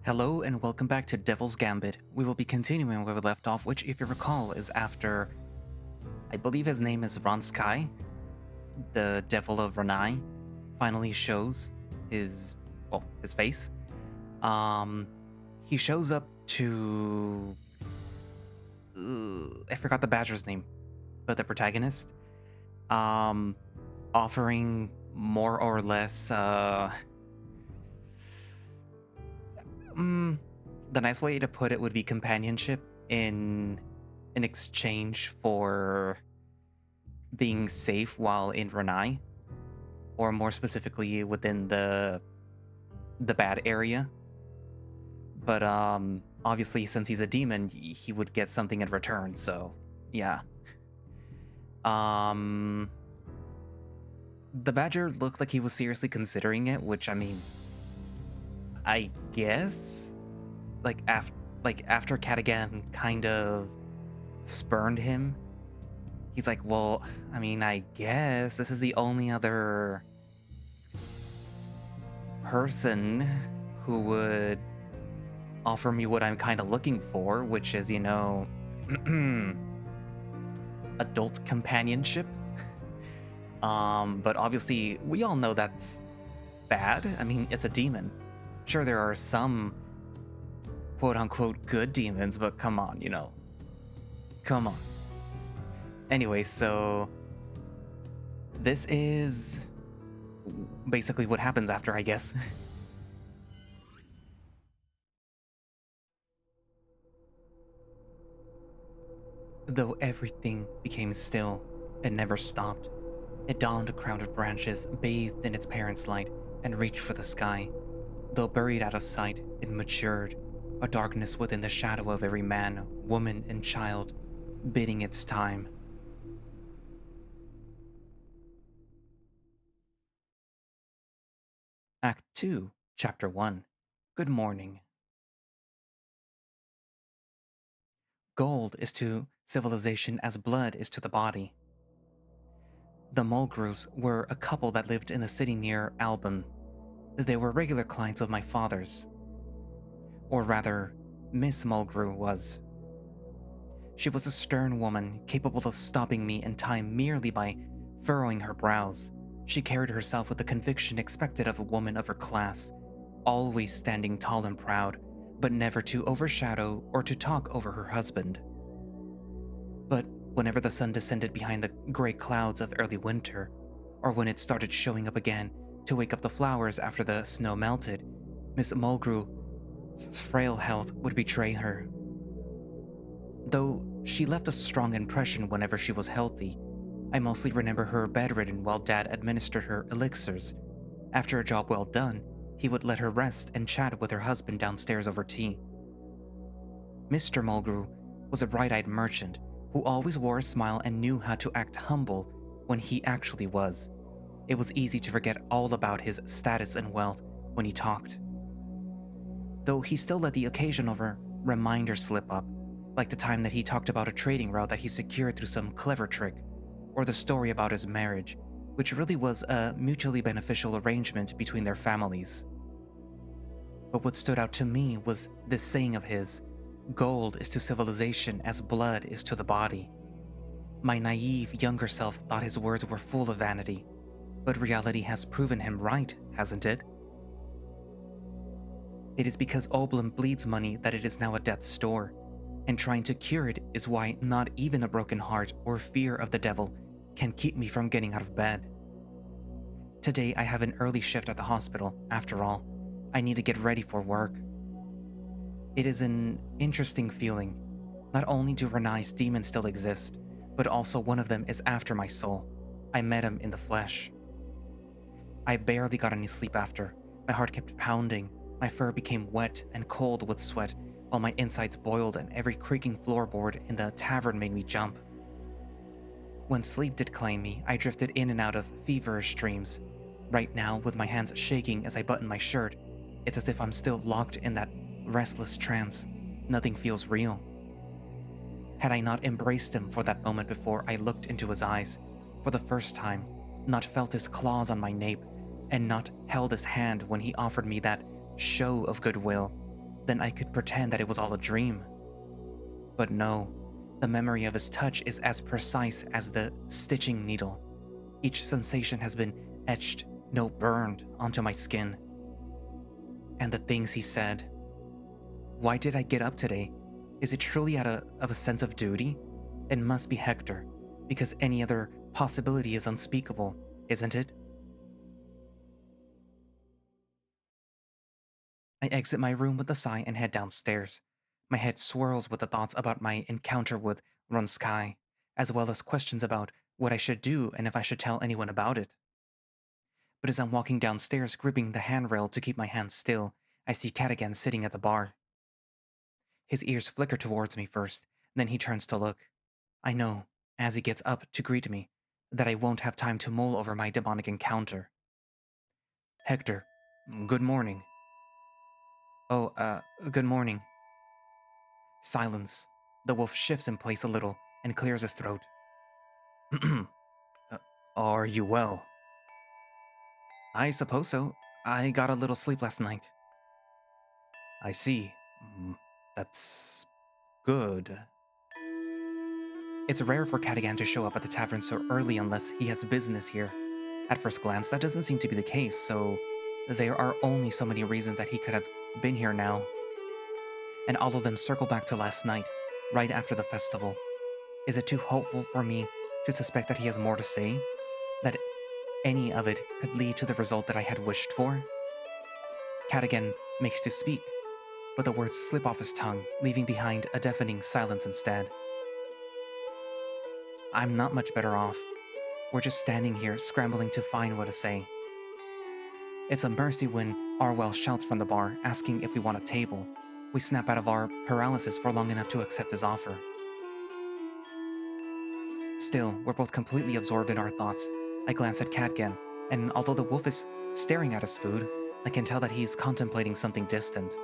Hello and welcome back to Devil's Gambit. We will be continuing where we left off, which, if you recall, is after, I believe his name is Ronsky, the Devil of Rannie, finally shows his face. He shows up to, I forgot the Badger's name, but the protagonist, offering more or less, the nice way to put it would be companionship in exchange for being safe while in Ranai, or more specifically within the bad area. But obviously, since he's a demon, he would get something in return. So yeah. The Badger looked like he was seriously considering it, which, I mean, I guess, after Cadigan kind of spurned him, he's like, well, I mean, I guess this is the only other person who would offer me what I'm kind of looking for, which is, adult companionship. But obviously, we all know that's bad. I mean, it's a demon. Sure, there are some quote-unquote good demons, but come on, come on. Anyway, so this is basically what happens after, I guess. Though everything became still, it never stopped. It donned a crown of branches, bathed in its parents' light, and reached for the sky. Though buried out of sight, it matured, a darkness within the shadow of every man, woman, and child, bidding its time. Act 2, Chapter 1. Good morning. Gold is to civilization as blood is to the body. The Mulgrews were a couple that lived in a city near Oblann. They were regular clients of my father's. Or rather, Miss Mulgrew was. She was a stern woman, capable of stopping me in time merely by furrowing her brows. She carried herself with the conviction expected of a woman of her class, always standing tall and proud, but never to overshadow or to talk over her husband. But whenever the sun descended behind the gray clouds of early winter, or when it started showing up again to wake up the flowers after the snow melted, Miss Mulgrew's frail health would betray her. Though she left a strong impression whenever she was healthy, I mostly remember her bedridden while Dad administered her elixirs. After a job well done, he would let her rest and chat with her husband downstairs over tea. Mr. Mulgrew was a bright-eyed merchant who always wore a smile and knew how to act humble when he actually was. It was easy to forget all about his status and wealth when he talked. Though he still let the occasional reminder slip up, like the time that he talked about a trading route that he secured through some clever trick, or the story about his marriage, which really was a mutually beneficial arrangement between their families. But what stood out to me was this saying of his, "Gold is to civilization as blood is to the body." My naive younger self thought his words were full of vanity, but reality has proven him right, hasn't it? It is because Oblann bleeds money that it is now a death's door, and trying to cure it is why not even a broken heart or fear of the devil can keep me from getting out of bed. Today I have an early shift at the hospital. After all, I need to get ready for work. It is an interesting feeling. Not only do Ranai's demons still exist, but also one of them is after my soul. I met him in the flesh. I barely got any sleep after. My heart kept pounding. My fur became wet and cold with sweat, while my insides boiled and every creaking floorboard in the tavern made me jump. When sleep did claim me, I drifted in and out of feverish dreams. Right now, with my hands shaking as I button my shirt, it's as if I'm still locked in that restless trance. Nothing feels real. Had I not embraced him for that moment before I looked into his eyes, for the first time, not felt his claws on my nape, and not held his hand when he offered me that show of goodwill, then I could pretend that it was all a dream. But no, the memory of his touch is as precise as the stitching needle. Each sensation has been etched, no burned, onto my skin. And the things he said. Why did I get up today? Is it truly out of a sense of duty? It must be Hector, because any other possibility is unspeakable, isn't it? I exit my room with a sigh and head downstairs. My head swirls with the thoughts about my encounter with Runsky, as well as questions about what I should do and if I should tell anyone about it. But as I'm walking downstairs, gripping the handrail to keep my hands still, I see Cadigan sitting at the bar. His ears flicker towards me first, then he turns to look. I know, as he gets up to greet me, that I won't have time to mull over my demonic encounter. Hector, good morning. Oh, good morning. Silence. The wolf shifts in place a little and clears his throat. Uh, Are you well? I suppose so. I got a little sleep last night. I see. That's good. It's rare for Cadigan to show up at the tavern so early unless he has business here. At first glance, that doesn't seem to be the case, so there are only so many reasons that he could have been here now. And all of them circle back to last night, right after the festival. Is it too hopeful for me to suspect that he has more to say? That any of it could lead to the result that I had wished for? Cadigan makes to speak, but the words slip off his tongue, leaving behind a deafening silence instead. I'm not much better off. We're just standing here, scrambling to find what to say. It's a mercy when Arwell shouts from the bar, asking if we want a table. We snap out of our paralysis for long enough to accept his offer. Still, we're both completely absorbed in our thoughts. I glance at Cadigan, and although the wolf is staring at his food, I can tell that he's contemplating something distant.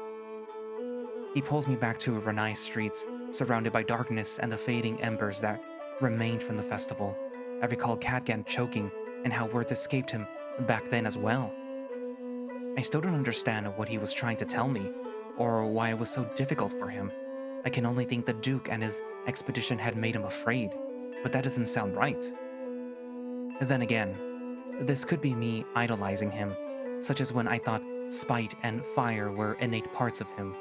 He pulls me back to Rannie's streets, surrounded by darkness and the fading embers that remained from the festival. I recall Cadigan choking and how words escaped him back then as well. I still don't understand what he was trying to tell me, or why it was so difficult for him. I can only think the Duke and his expedition had made him afraid, but that doesn't sound right. Then again, this could be me idolizing him, such as when I thought spite and fire were innate parts of him.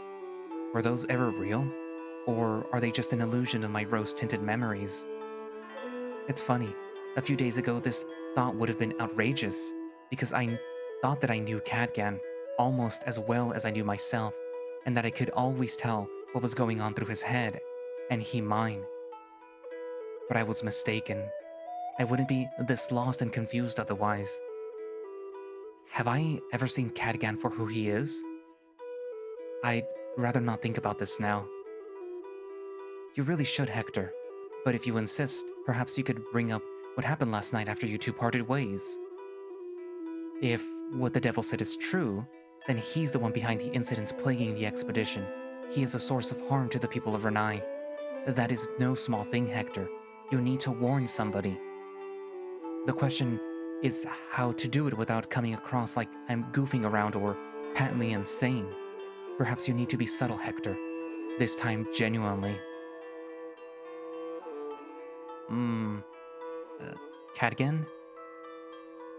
Were those ever real? Or are they just an illusion of my rose-tinted memories? It's funny. A few days ago, this thought would have been outrageous, because I thought that I knew Cadigan almost as well as I knew myself, and that I could always tell what was going on through his head, and he mine. But I was mistaken. I wouldn't be this lost and confused otherwise. Have I ever seen Cadigan for who he is? I'd rather not think about this now. You really should, Hector. But if you insist, perhaps you could bring up what happened last night after you two parted ways. If what the devil said is true, then he's the one behind the incidents plaguing the expedition. He is a source of harm to the people of Rannie. That is no small thing, Hector. You need to warn somebody. The question is how to do it without coming across like I'm goofing around or patently insane. Perhaps you need to be subtle, Hector. This time, genuinely. Cadigan?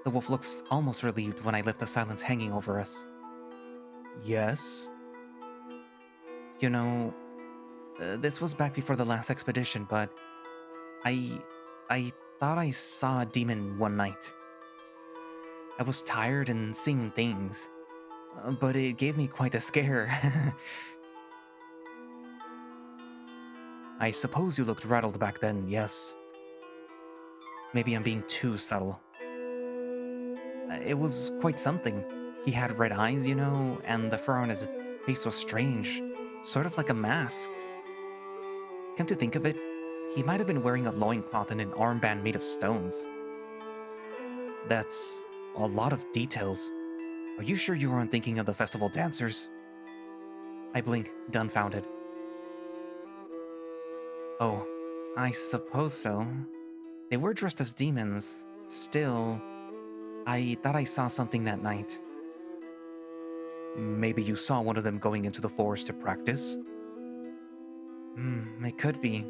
The wolf looks almost relieved when I lift the silence hanging over us. Yes? You know, this was back before the last expedition, but I thought I saw a demon one night. I was tired and seeing things, but it gave me quite a scare. I suppose you looked rattled back then, yes. Maybe I'm being too subtle. It was quite something. He had red eyes, you know, and the fur on his face was strange, sort of like a mask. Come to think of it, he might have been wearing a loincloth and an armband made of stones. That's a lot of details. Are you sure you aren't thinking of the festival dancers? I blink, dumbfounded. Oh, I suppose so. They were dressed as demons. Still, I thought I saw something that night. Maybe you saw one of them going into the forest to practice? It could be.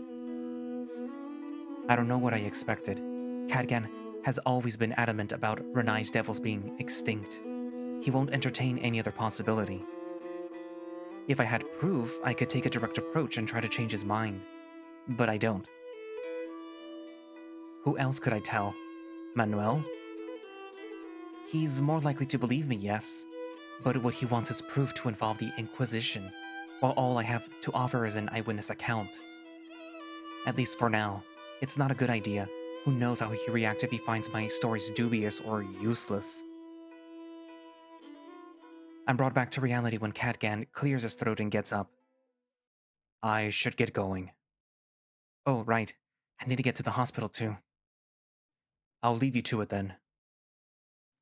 I don't know what I expected. Cadgan has always been adamant about Ranai's devils being extinct. He won't entertain any other possibility. If I had proof, I could take a direct approach and try to change his mind. But I don't. Who else could I tell? Manuel? He's more likely to believe me, yes. But what he wants is proof to involve the Inquisition, while all I have to offer is an eyewitness account. At least for now, it's not a good idea. Who knows how he'll react if he finds my stories dubious or useless. I'm brought back to reality when Cadgan clears his throat and gets up. I should get going. Oh, right. I need to get to the hospital too. I'll leave you to it then.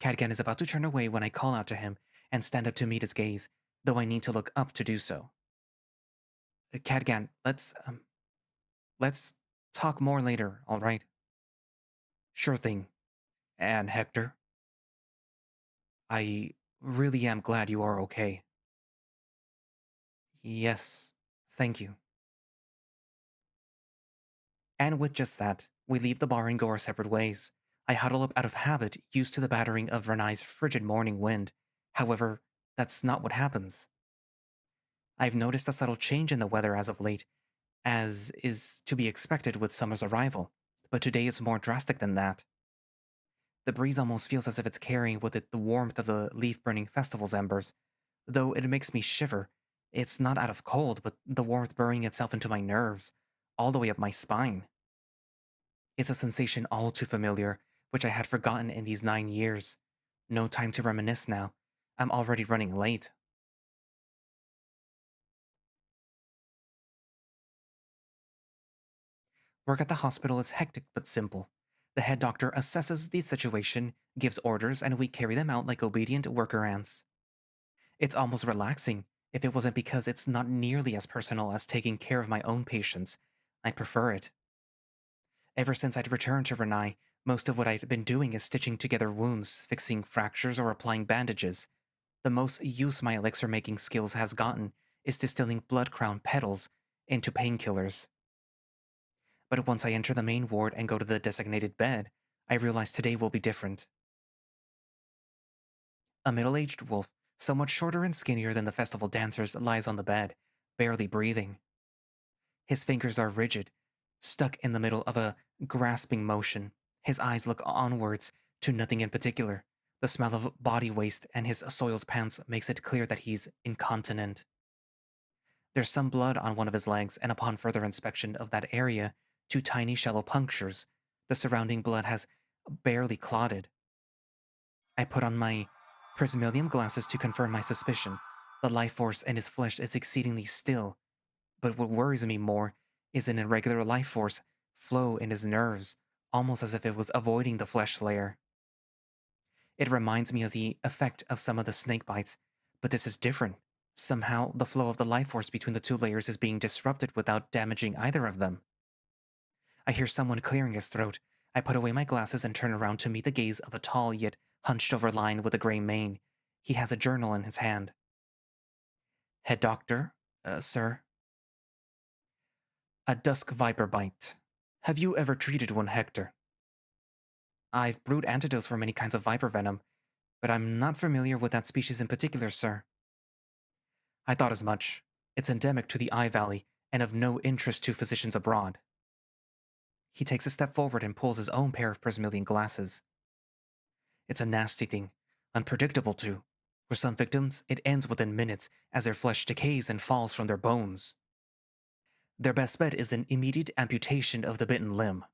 Cadgan is about to turn away when I call out to him and stand up to meet his gaze, though I need to look up to do so. Cadgan, let's talk more later, all right? Sure thing. And Hector? I really am glad you are okay. Yes, thank you. And with just that, we leave the bar and go our separate ways. I huddle up out of habit, used to the battering of Ranai's frigid morning wind. However, that's not what happens. I've noticed a subtle change in the weather as of late, as is to be expected with summer's arrival, but today it's more drastic than that. The breeze almost feels as if it's carrying with it the warmth of the leaf-burning festival's embers. Though it makes me shiver, it's not out of cold, but the warmth burrowing itself into my nerves, all the way up my spine. It's a sensation all too familiar, which I had forgotten in these 9 years. No time to reminisce now. I'm already running late. Work at the hospital is hectic but simple. The head doctor assesses the situation, gives orders, and we carry them out like obedient worker ants. It's almost relaxing, if it wasn't because it's not nearly as personal as taking care of my own patients. I prefer it. Ever since I'd returned to Renai, most of what I'd been doing is stitching together wounds, fixing fractures, or applying bandages. The most use my elixir making skills has gotten is distilling blood crown petals into painkillers. But once I enter the main ward and go to the designated bed, I realize today will be different. A middle-aged wolf, somewhat shorter and skinnier than the festival dancers, lies on the bed, barely breathing. His fingers are rigid, stuck in the middle of a grasping motion. His eyes look onwards to nothing in particular. The smell of body waste and his soiled pants makes it clear that he's incontinent. There's some blood on one of his legs, and upon further inspection of that area, 2 tiny shallow punctures. The surrounding blood has barely clotted. I put on my prismalium glasses to confirm my suspicion. The life force in his flesh is exceedingly still, but what worries me more is an irregular life force flow in his nerves, almost as if it was avoiding the flesh layer. It reminds me of the effect of some of the snake bites, but this is different. Somehow, the flow of the life force between the 2 layers is being disrupted without damaging either of them. I hear someone clearing his throat. I put away my glasses and turn around to meet the gaze of a tall yet hunched-over lion with a gray mane. He has a journal in his hand. Head doctor, sir? A Duskviper bite. Have you ever treated one, Hector? I've brewed antidotes for many kinds of viper venom, but I'm not familiar with that species in particular, sir. I thought as much. It's endemic to the Eye Valley and of no interest to physicians abroad. He takes a step forward and pulls his own pair of prismalian glasses. It's a nasty thing, unpredictable too. For some victims, it ends within minutes as their flesh decays and falls from their bones. Their best bet is an immediate amputation of the bitten limb.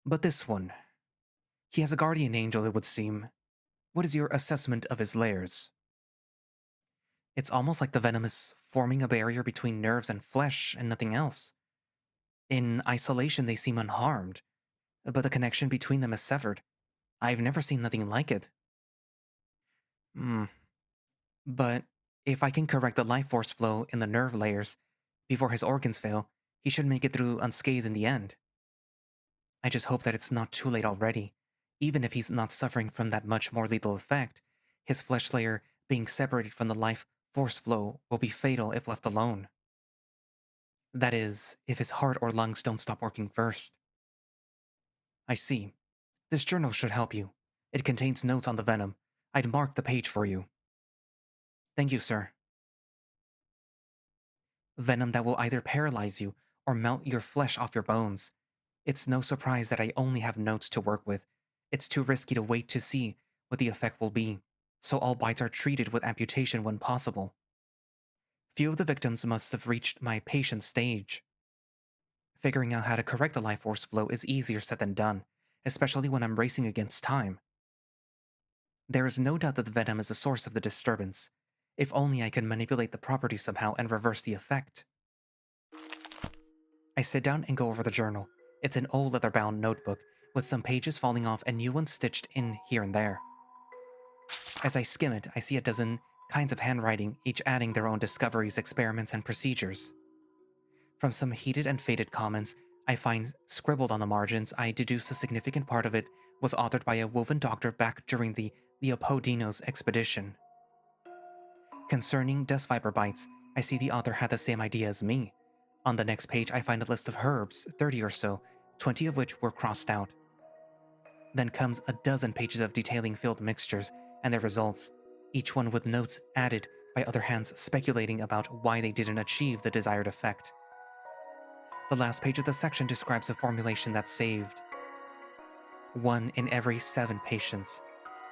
But this one, he has a guardian angel, it would seem. What is your assessment of his layers? It's almost like the venom is forming a barrier between nerves and flesh and nothing else. In isolation, they seem unharmed, but the connection between them is severed. I've never seen nothing like it. Hmm. But if I can correct the life force flow in the nerve layers before his organs fail, he should make it through unscathed in the end. I just hope that it's not too late already. Even if he's not suffering from that much more lethal effect, his flesh layer Being separated from the life force flow will be fatal if left alone. That is, if his heart or lungs don't stop working first. I see. This journal should help you. It contains notes on the venom. I'd mark the page for you. Thank you, sir. Venom that will either paralyze you or melt your flesh off your bones. It's no surprise that I only have notes to work with. It's too risky to wait to see what the effect will be, so all bites are treated with amputation when possible. Few of the victims must have reached my patient stage. Figuring out how to correct the life force flow is easier said than done, especially when I'm racing against time. There is no doubt that the venom is the source of the disturbance. If only I could manipulate the property somehow and reverse the effect. I sit down and go over the journal. It's an old leather-bound notebook with some pages falling off and new ones stitched in here and there. As I skim it, I see a dozen kinds of handwriting, each adding their own discoveries, experiments, and procedures. From some heated and faded comments I find scribbled on the margins, I deduce a significant part of it was authored by a woven doctor back during the Leopoldino's expedition. Concerning Duskviper bites, I see the author had the same idea as me. On the next page, I find a list of herbs, 30 or so, 20 of which were crossed out. Then comes a dozen pages of detailing field mixtures and their results, each one with notes added by other hands speculating about why they didn't achieve the desired effect. The last page of the section describes a formulation that saved 1 in every 7 patients.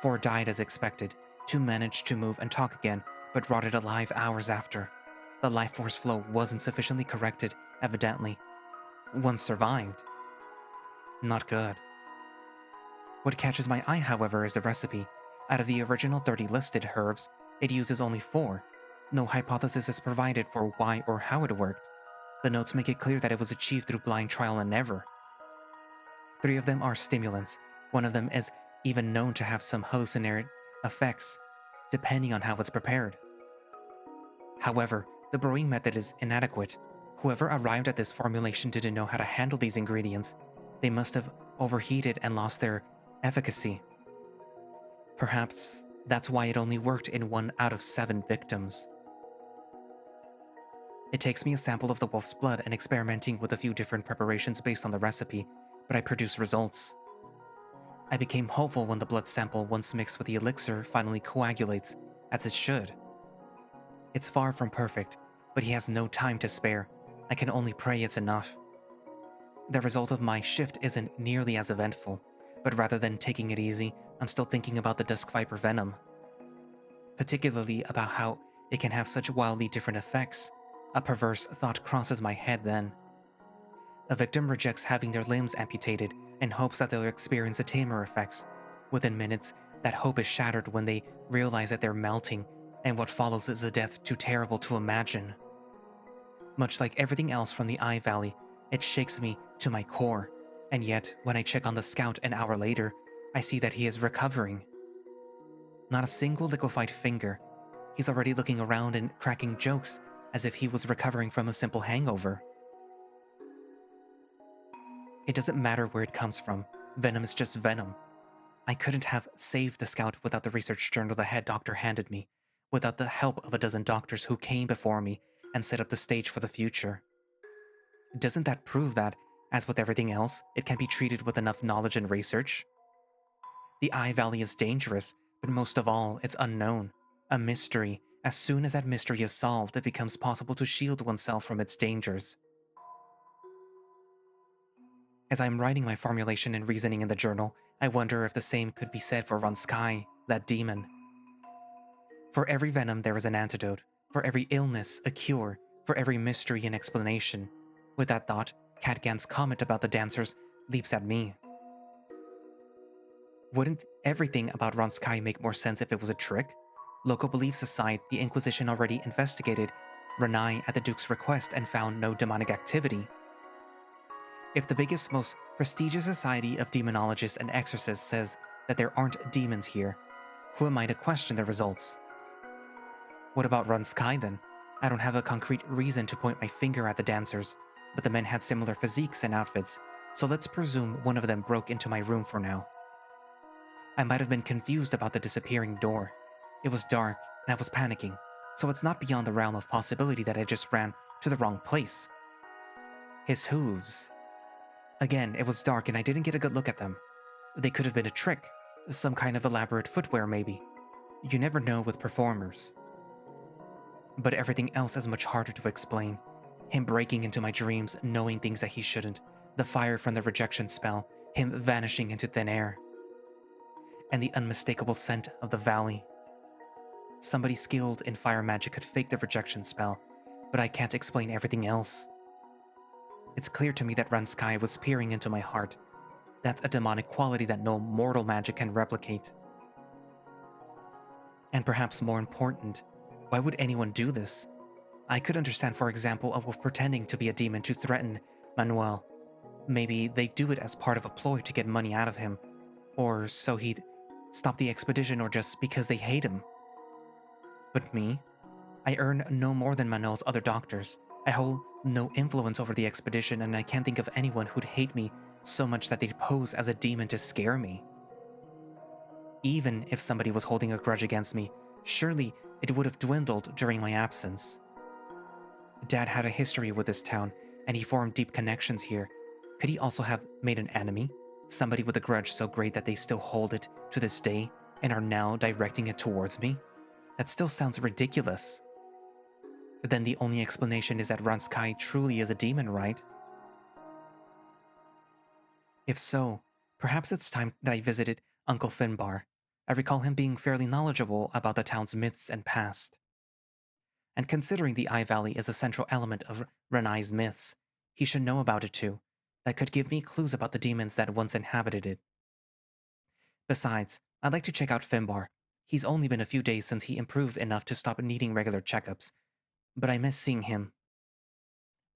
4 died as expected, 2 managed to move and talk again, but rotted alive hours after. The life force flow wasn't sufficiently corrected, evidently. 1 survived. Not good. What catches my eye, however, is the recipe. Out of the original 30 listed herbs, it uses only 4. No hypothesis is provided for why or how it worked. The notes make it clear that it was achieved through blind trial and error. 3 of them are stimulants. 1 of them is even known to have some hallucinatory effects, depending on how it's prepared. However, the brewing method is inadequate. Whoever arrived at this formulation didn't know how to handle these ingredients. They must have overheated and lost their efficacy. Perhaps that's why it only worked in 1 out of 7 victims. It takes me a sample of the wolf's blood and experimenting with a few different preparations based on the recipe, but I produce results. I became hopeful when the blood sample, once mixed with the elixir, finally coagulates, as it should. It's far from perfect, but he has no time to spare. I can only pray it's enough. The result of my shift isn't nearly as eventful, but rather than taking it easy, I'm still thinking about the Duskviper venom. Particularly about how it can have such wildly different effects. A perverse thought crosses my head then. A victim rejects having their limbs amputated and hopes that they'll experience a tamer effects. Within minutes, that hope is shattered when they realize that they're melting, and what follows is a death too terrible to imagine. Much like everything else from the Eye Valley, it shakes me to my core, and yet, when I check on the scout an hour later, I see that he is recovering. Not a single liquefied finger. He's already looking around and cracking jokes as if he was recovering from a simple hangover. It doesn't matter where it comes from. Venom is just venom. I couldn't have saved the scout without the research journal the head doctor handed me, without the help of a dozen doctors who came before me and set up the stage for the future. Doesn't that prove that, as with everything else, it can be treated with enough knowledge and research? The Eye Valley is dangerous, but most of all, it's unknown. A mystery. As soon as that mystery is solved, it becomes possible to shield oneself from its dangers. As I am writing my formulation and reasoning in the journal, I wonder if the same could be said for Ranski, that demon. For every venom there is an antidote, for every illness a cure, for every mystery an explanation. With that thought, Catgan's comment about the dancers leaps at me. Wouldn't everything about Ranski make more sense if it was a trick? Local beliefs aside, the Inquisition already investigated Rannie at the Duke's request and found no demonic activity. If the biggest, most prestigious society of demonologists and exorcists says that there aren't demons here, who am I to question the results? What about Ranski then? I don't have a concrete reason to point my finger at the dancers, but the men had similar physiques and outfits, so let's presume one of them broke into my room for now. I might have been confused about the disappearing door. It was dark, and I was panicking, so it's not beyond the realm of possibility that I just ran to the wrong place. His hooves. Again, it was dark and I didn't get a good look at them. They could have been a trick, some kind of elaborate footwear maybe. You never know with performers. But everything else is much harder to explain. Him breaking into my dreams, knowing things that he shouldn't, the fire from the rejection spell, him vanishing into thin air, and the unmistakable scent of the valley. Somebody skilled in fire magic could fake the rejection spell, but I can't explain everything else. It's clear to me that Ranskai was peering into my heart. That's a demonic quality that no mortal magic can replicate. And perhaps more important, why would anyone do this? I could understand, for example, a wolf pretending to be a demon to threaten Manuel. Maybe they do it as part of a ploy to get money out of him, or so he'd stop the expedition, or just because they hate him. But me? I earn no more than Manuel's other doctors. I hold no influence over the expedition, and I can't think of anyone who'd hate me so much that they'd pose as a demon to scare me. Even if somebody was holding a grudge against me, surely it would have dwindled during my absence. Dad had a history with this town, and he formed deep connections here. Could he also have made an enemy? Somebody with a grudge so great that they still hold it to this day and are now directing it towards me? That still sounds ridiculous. But then the only explanation is that Ranskai truly is a demon, right? If so, perhaps it's time that I visited Uncle Finbar. I recall him being fairly knowledgeable about the town's myths and past. And considering the Eye Valley is a central element of Ranai's myths, he should know about it too. That could give me clues about the demons that once inhabited it. Besides, I'd like to check out Finbar. He's only been a few days since he improved enough to stop needing regular checkups, but I miss seeing him.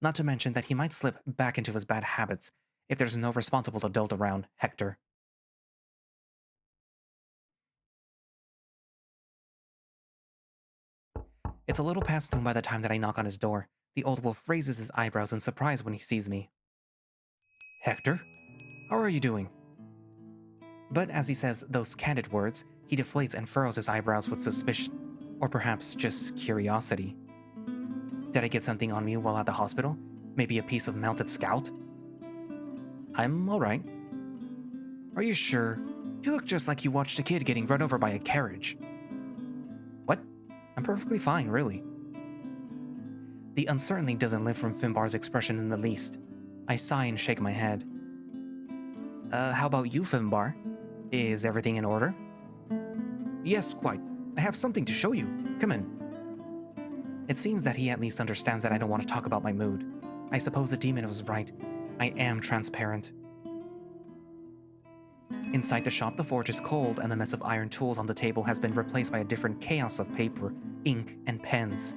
Not to mention that he might slip back into his bad habits if there's no responsible adult around, Hector. It's a little past noon by the time that I knock on his door. The old wolf raises his eyebrows in surprise when he sees me. Hector? How are you doing? But as he says those candid words, he deflates and furrows his eyebrows with suspicion, or perhaps just curiosity. Did I get something on me while at the hospital? Maybe a piece of melted scout? I'm alright. Are you sure? You look just like you watched a kid getting run over by a carriage. What? I'm perfectly fine, really. The uncertainty doesn't lift from Finbar's expression in the least. I sigh and shake my head. How about you, Finbar? Is everything in order? Yes, quite. I have something to show you. Come in. It seems that he at least understands that I don't want to talk about my mood. I suppose the demon was right. I am transparent. Inside the shop, the forge is cold, and the mess of iron tools on the table has been replaced by a different chaos of paper, ink, and pens.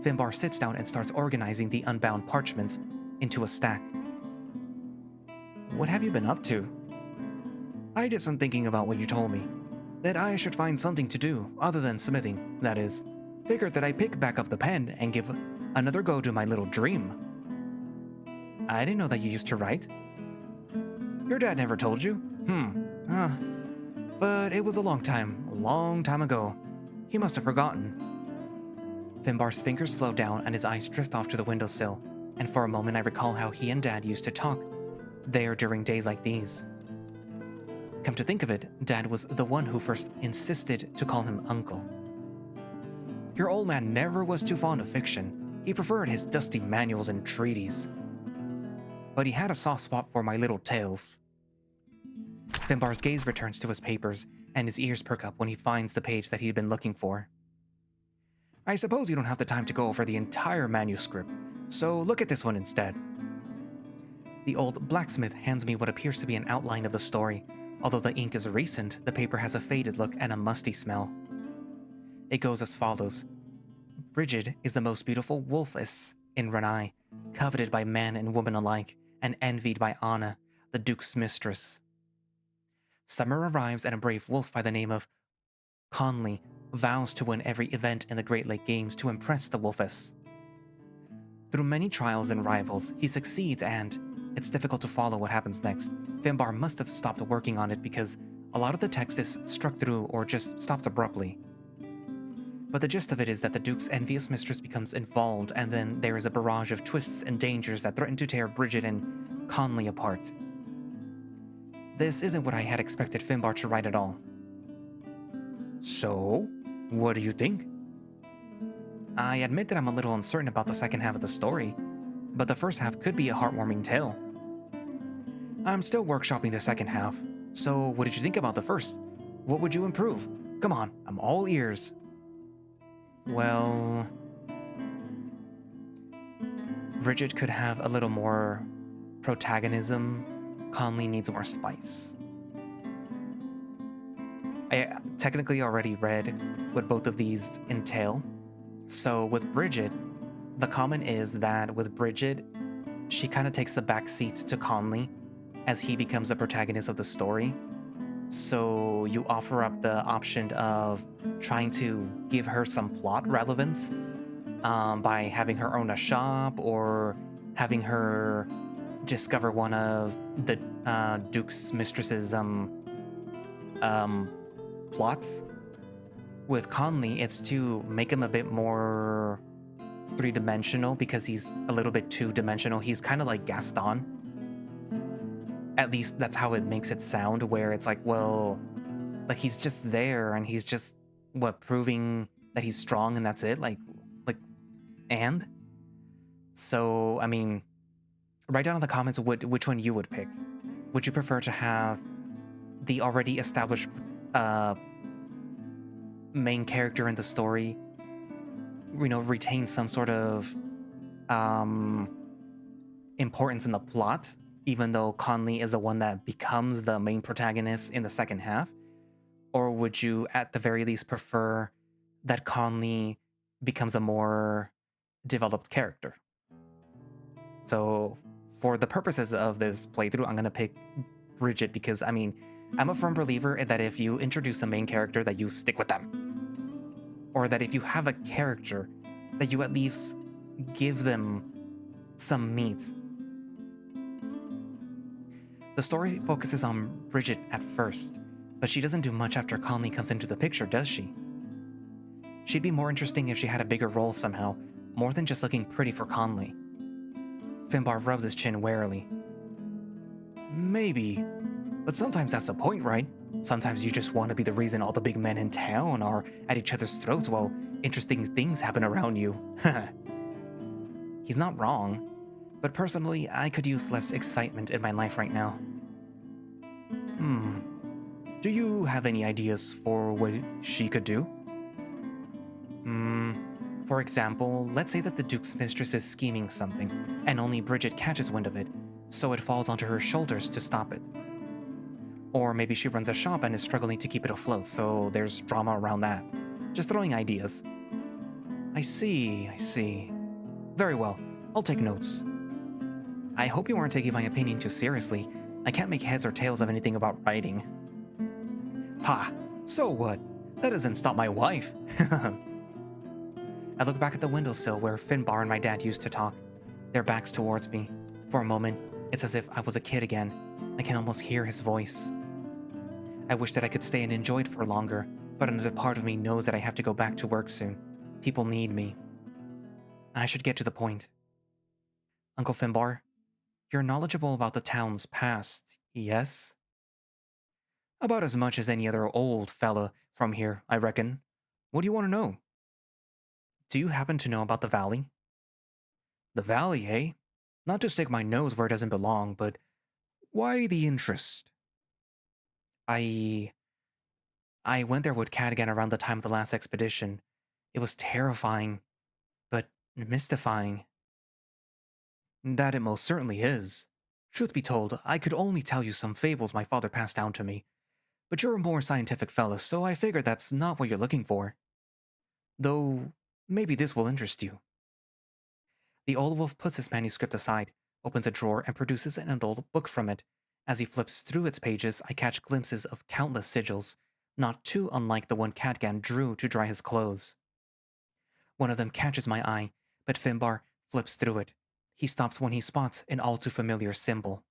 Finbar sits down and starts organizing the unbound parchments into a stack. What have you been up to? I did some thinking about what you told me. That I should find something to do, other than smithing, that is. Figured that I'd pick back up the pen and give another go to my little dream. I didn't know that you used to write. Your dad never told you? But it was a long time ago. He must have forgotten. Finbar's fingers slow down and his eyes drift off to the windowsill, and for a moment I recall how he and Dad used to talk there during days like these. Come to think of it, Dad was the one who first insisted to call him Uncle. Your old man never was too fond of fiction. He preferred his dusty manuals and treaties. But he had a soft spot for my little tales. Finbar's gaze returns to his papers, and his ears perk up when he finds the page that he'd been looking for. I suppose you don't have the time to go over the entire manuscript, so look at this one instead. The old blacksmith hands me what appears to be an outline of the story. Although the ink is recent, the paper has a faded look and a musty smell. It goes as follows. Brigid is the most beautiful wolfess in Ranai, coveted by man and woman alike, and envied by Anna, the Duke's mistress. Summer arrives and a brave wolf by the name of Conley vows to win every event in the Great Lake Games to impress the wolfess. Through many trials and rivals, he succeeds and it's difficult to follow what happens next. Finbar must have stopped working on it because a lot of the text is struck through or just stopped abruptly. But the gist of it is that the Duke's envious mistress becomes involved, and then there is a barrage of twists and dangers that threaten to tear Bridget and Conley apart. This isn't what I had expected Finbar to write at all. So, what do you think? I admit that I'm a little uncertain about the second half of the story, but the first half could be a heartwarming tale. I'm still workshopping the second half, so what did you think about the first? What would you improve? Come on, I'm all ears. Well, Bridget could have a little more protagonism. Conley needs more spice. I technically already read what both of these entail. So with Bridget, the common is that with Bridget, she kind of takes the back seat to Conley as he becomes the protagonist of the story. So you offer up the option of trying to give her some plot relevance by having her own a shop or having her discover one of the Duke's mistress's plots. With Conley, it's to make him a bit more three-dimensional because he's a little bit two-dimensional. He's kind of like Gaston. At least that's how it makes it sound, where it's like, well, like he's just there and he's just, proving that he's strong and that's it? And? So, I mean, write down in the comments which one you would pick. Would you prefer to have the already established main character in the story, retain some sort of importance in the plot, even though Conley is the one that becomes the main protagonist in the second half? Or would you, at the very least, prefer that Conley becomes a more developed character? So, for the purposes of this playthrough, I'm going to pick Bridget because, I mean, I'm a firm believer that if you introduce a main character, that you stick with them. Or that if you have a character, that you at least give them some meat. The story focuses on Bridget at first, but she doesn't do much after Conley comes into the picture, does she? She'd be more interesting if she had a bigger role somehow, more than just looking pretty for Conley. Finbar rubs his chin warily. Maybe, but sometimes that's the point, right? Sometimes you just want to be the reason all the big men in town are at each other's throats while interesting things happen around you. He's not wrong, but personally, I could use less excitement in my life right now. Do you have any ideas for what she could do? For example, let's say that the Duke's mistress is scheming something, and only Bridget catches wind of it, so it falls onto her shoulders to stop it. Or maybe she runs a shop and is struggling to keep it afloat, so there's drama around that. Just throwing ideas. I see. Very well, I'll take notes. I hope you aren't taking my opinion too seriously. I can't make heads or tails of anything about writing. Ha! So what? That doesn't stop my wife. I look back at the windowsill where Finbar and my dad used to talk, their backs towards me. For a moment, it's as if I was a kid again. I can almost hear his voice. I wish that I could stay and enjoy it for longer, but another part of me knows that I have to go back to work soon. People need me. I should get to the point. Uncle Finbar, you're knowledgeable about the town's past, yes? About as much as any other old fella from here, I reckon. What do you want to know? Do you happen to know about the valley? The valley, eh? Not to stick my nose where it doesn't belong, but why the interest? I went there with Cadigan around the time of the last expedition. It was terrifying, but mystifying. That it most certainly is. Truth be told, I could only tell you some fables my father passed down to me. But you're a more scientific fellow, so I figure that's not what you're looking for. Though, maybe this will interest you. The old wolf puts his manuscript aside, opens a drawer, and produces an old book from it. As he flips through its pages, I catch glimpses of countless sigils, not too unlike the one Cadgan drew to dry his clothes. One of them catches my eye, but Finbar flips through it. He stops when he spots an all too familiar symbol.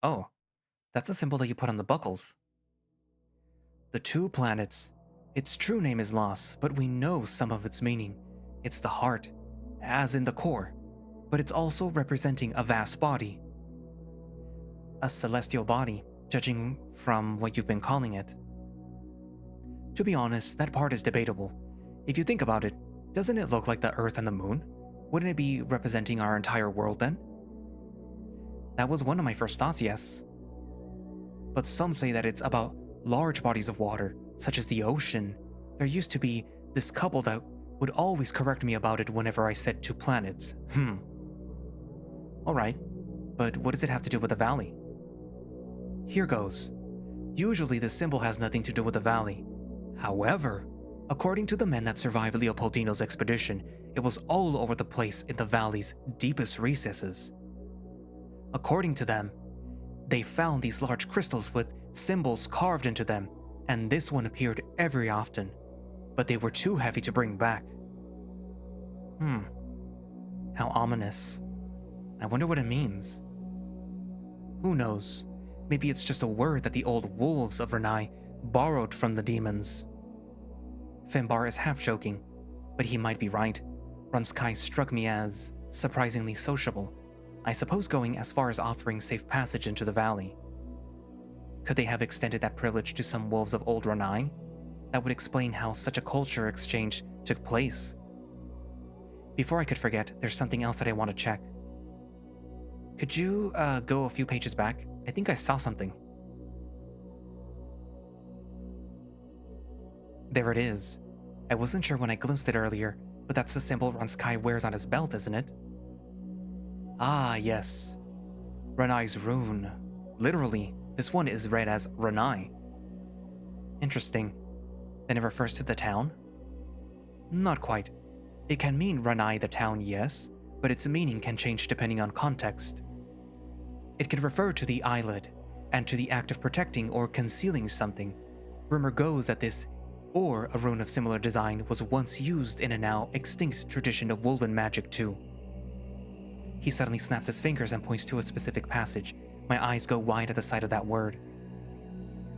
Oh, that's a symbol that you put on the buckles. The two planets, Its true name is lost, but we know some of its meaning. It's the heart, as in the core, but it's also representing a vast body. A celestial body, judging from what you've been calling it. To be honest, that part is debatable. If you think about it, doesn't it look like the Earth and the Moon? Wouldn't it be representing our entire world then? That was one of my first thoughts, yes. But some say that it's about large bodies of water, such as the ocean. There used to be this couple that would always correct me about it whenever I said two planets. Alright, but what does it have to do with the valley? Here goes. Usually the symbol has nothing to do with the valley. However, according to the men that survived Leopoldino's expedition, it was all over the place in the valley's deepest recesses. According to them, they found these large crystals with symbols carved into them, and this one appeared every often, but they were too heavy to bring back. How ominous. I wonder what it means. Who knows? Maybe it's just a word that the old wolves of Rannie borrowed from the demons. Finbar is half joking, but he might be right. Runsky struck me as surprisingly sociable, I suppose going as far as offering safe passage into the valley. Could they have extended that privilege to some wolves of old Rannie? That would explain how such a culture exchange took place. Before I could forget, there's something else that I want to check. Could you go a few pages back? I think I saw something. There it is. I wasn't sure when I glimpsed it earlier, but that's the symbol Runsky wears on his belt, isn't it? Ah, yes. Rannie's rune. Literally, this one is read as Rannie. Interesting. Then it refers to the town? Not quite. It can mean Rannie the town, yes, but its meaning can change depending on context. It can refer to the eyelid, and to the act of protecting or concealing something. Rumor goes that this, or a rune of similar design, was once used in a now extinct tradition of woven magic too. He suddenly snaps his fingers and points to a specific passage. My eyes go wide at the sight of that word.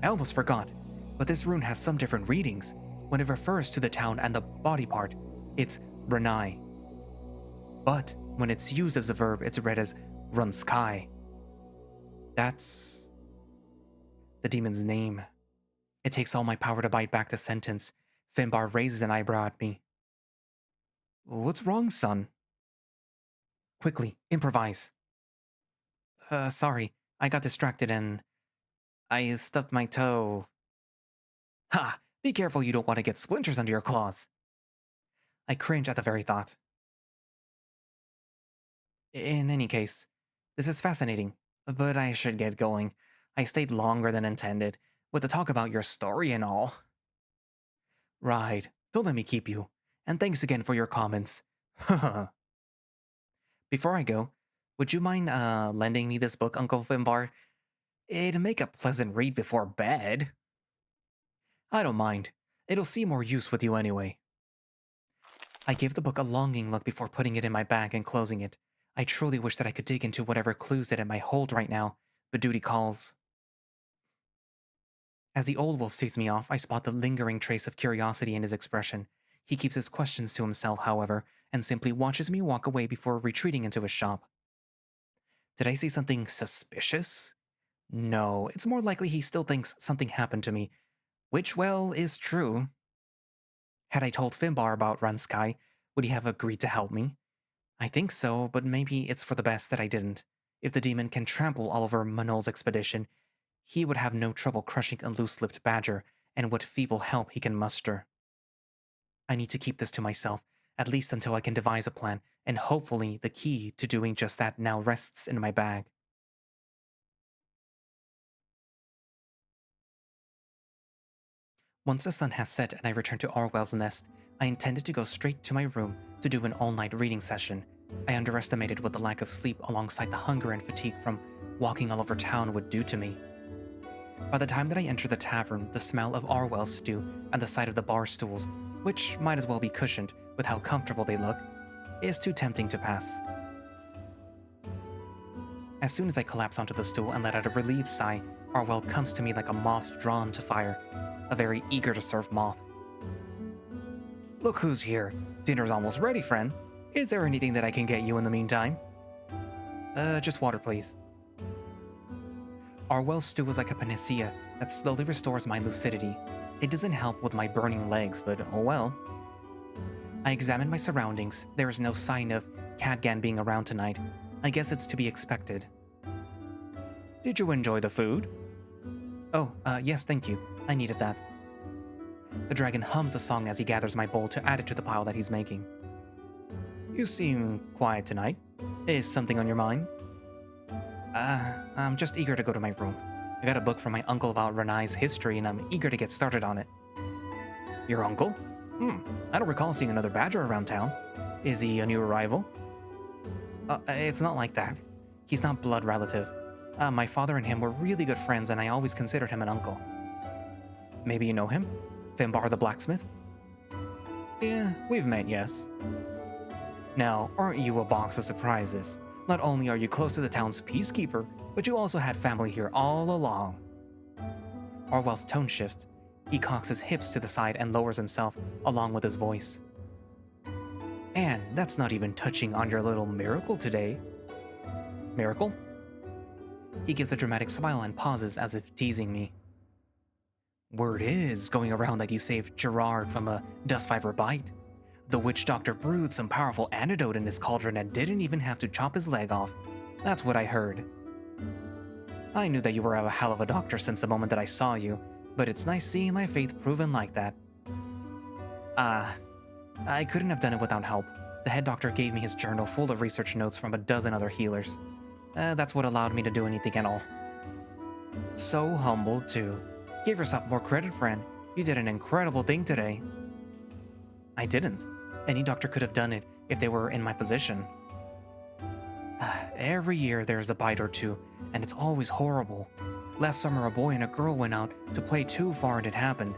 I almost forgot, but this rune has some different readings. When it refers to the town and the body part, it's Rannie. But when it's used as a verb, it's read as Runsky. That's the demon's name. It takes all my power to bite back the sentence. Finbar raises an eyebrow at me. What's wrong, son? Quickly, improvise. Sorry, I got distracted and I stubbed my toe. Ha! Be careful you don't want to get splinters under your claws. I cringe at the very thought. In any case, this is fascinating, but I should get going. I stayed longer than intended, with the talk about your story and all. Right, don't let me keep you, and thanks again for your comments. Before I go, would you mind lending me this book, Uncle Finbar? It'd make a pleasant read before bed. I don't mind. It'll see more use with you anyway. I give the book a longing look before putting it in my bag and closing it. I truly wish that I could dig into whatever clues that it might hold right now, but duty calls. As the old wolf sees me off, I spot the lingering trace of curiosity in his expression. He keeps his questions to himself, however, and simply watches me walk away before retreating into his shop. Did I see something suspicious? No, it's more likely he still thinks something happened to me, which, well, is true. Had I told Finbar about Runsky, would he have agreed to help me? I think so, but maybe it's for the best that I didn't. If the demon can trample all over Manol's expedition, he would have no trouble crushing a loose-lipped badger and what feeble help he can muster. I need to keep this to myself, at least until I can devise a plan, and hopefully the key to doing just that now rests in my bag. Once the sun has set and I return to Orwell's nest, I intended to go straight to my room to do an all-night reading session. I underestimated what the lack of sleep alongside the hunger and fatigue from walking all over town would do to me. By the time that I enter the tavern, the smell of Orwell's stew and the sight of the bar stools, which might as well be cushioned with how comfortable they look, is too tempting to pass. As soon as I collapse onto the stool and let out a relieved sigh, Orwell comes to me like a moth drawn to fire, a very eager to serve moth. Look who's here. Dinner's almost ready, friend. Is there anything that I can get you in the meantime? Just water, please. Arwell's stew was like a panacea that slowly restores my lucidity. It doesn't help with my burning legs, but oh well. I examined my surroundings. There is no sign of Cadgan being around tonight. I guess it's to be expected. Did you enjoy the food? Oh, yes, thank you. I needed that. The dragon hums a song as he gathers my bowl to add it to the pile that he's making. You seem quiet tonight. Is something on your mind? I'm just eager to go to my room. I got a book from my uncle about Rannie's history and I'm eager to get started on it. Your uncle? I don't recall seeing another badger around town. Is he a new arrival? It's not like that. He's not blood relative. My father and him were really good friends and I always considered him an uncle. Maybe you know him? Finbar the blacksmith? Yeah, we've met, yes. Now, aren't you a box of surprises? Not only are you close to the town's peacekeeper, but you also had family here all along. Arwell's tone shifts. He cocks his hips to the side and lowers himself, along with his voice. And that's not even touching on your little miracle today. Miracle? He gives a dramatic smile and pauses as if teasing me. Word is going around that you saved Gerard from a Duskviper bite. The witch doctor brewed some powerful antidote in his cauldron and didn't even have to chop his leg off. That's what I heard. I knew that you were a hell of a doctor since the moment that I saw you, but it's nice seeing my faith proven like that. I couldn't have done it without help. The head doctor gave me his journal full of research notes from a dozen other healers. That's what allowed me to do anything at all. So humble, too. Give yourself more credit, friend. You did an incredible thing today. I didn't. Any doctor could have done it if they were in my position. Every year there's a bite or two, and it's always horrible. Last summer a boy and a girl went out to play too far and it happened.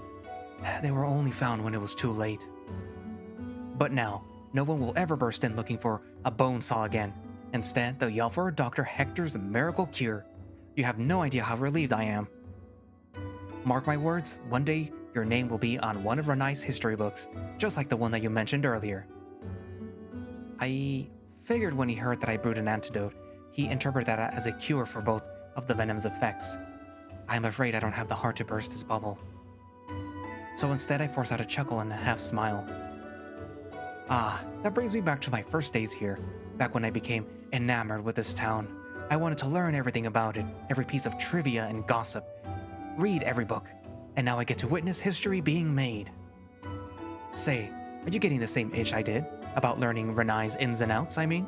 They were only found when it was too late. But now, no one will ever burst in looking for a bone saw again. Instead, they'll yell for Dr. Hector's miracle cure. You have no idea how relieved I am. Mark my words, one day your name will be on one of Rannie's history books, just like the one that you mentioned earlier. I figured when he heard that I brewed an antidote, he interpreted that as a cure for both of the Venom's effects. I'm afraid I don't have the heart to burst his bubble. So instead I force out a chuckle and a half smile. That brings me back to my first days here, back when I became enamored with this town. I wanted to learn everything about it, every piece of trivia and gossip, read every book, and now I get to witness history being made. Say, are you getting the same itch I did about learning Rannie's ins and outs, I mean?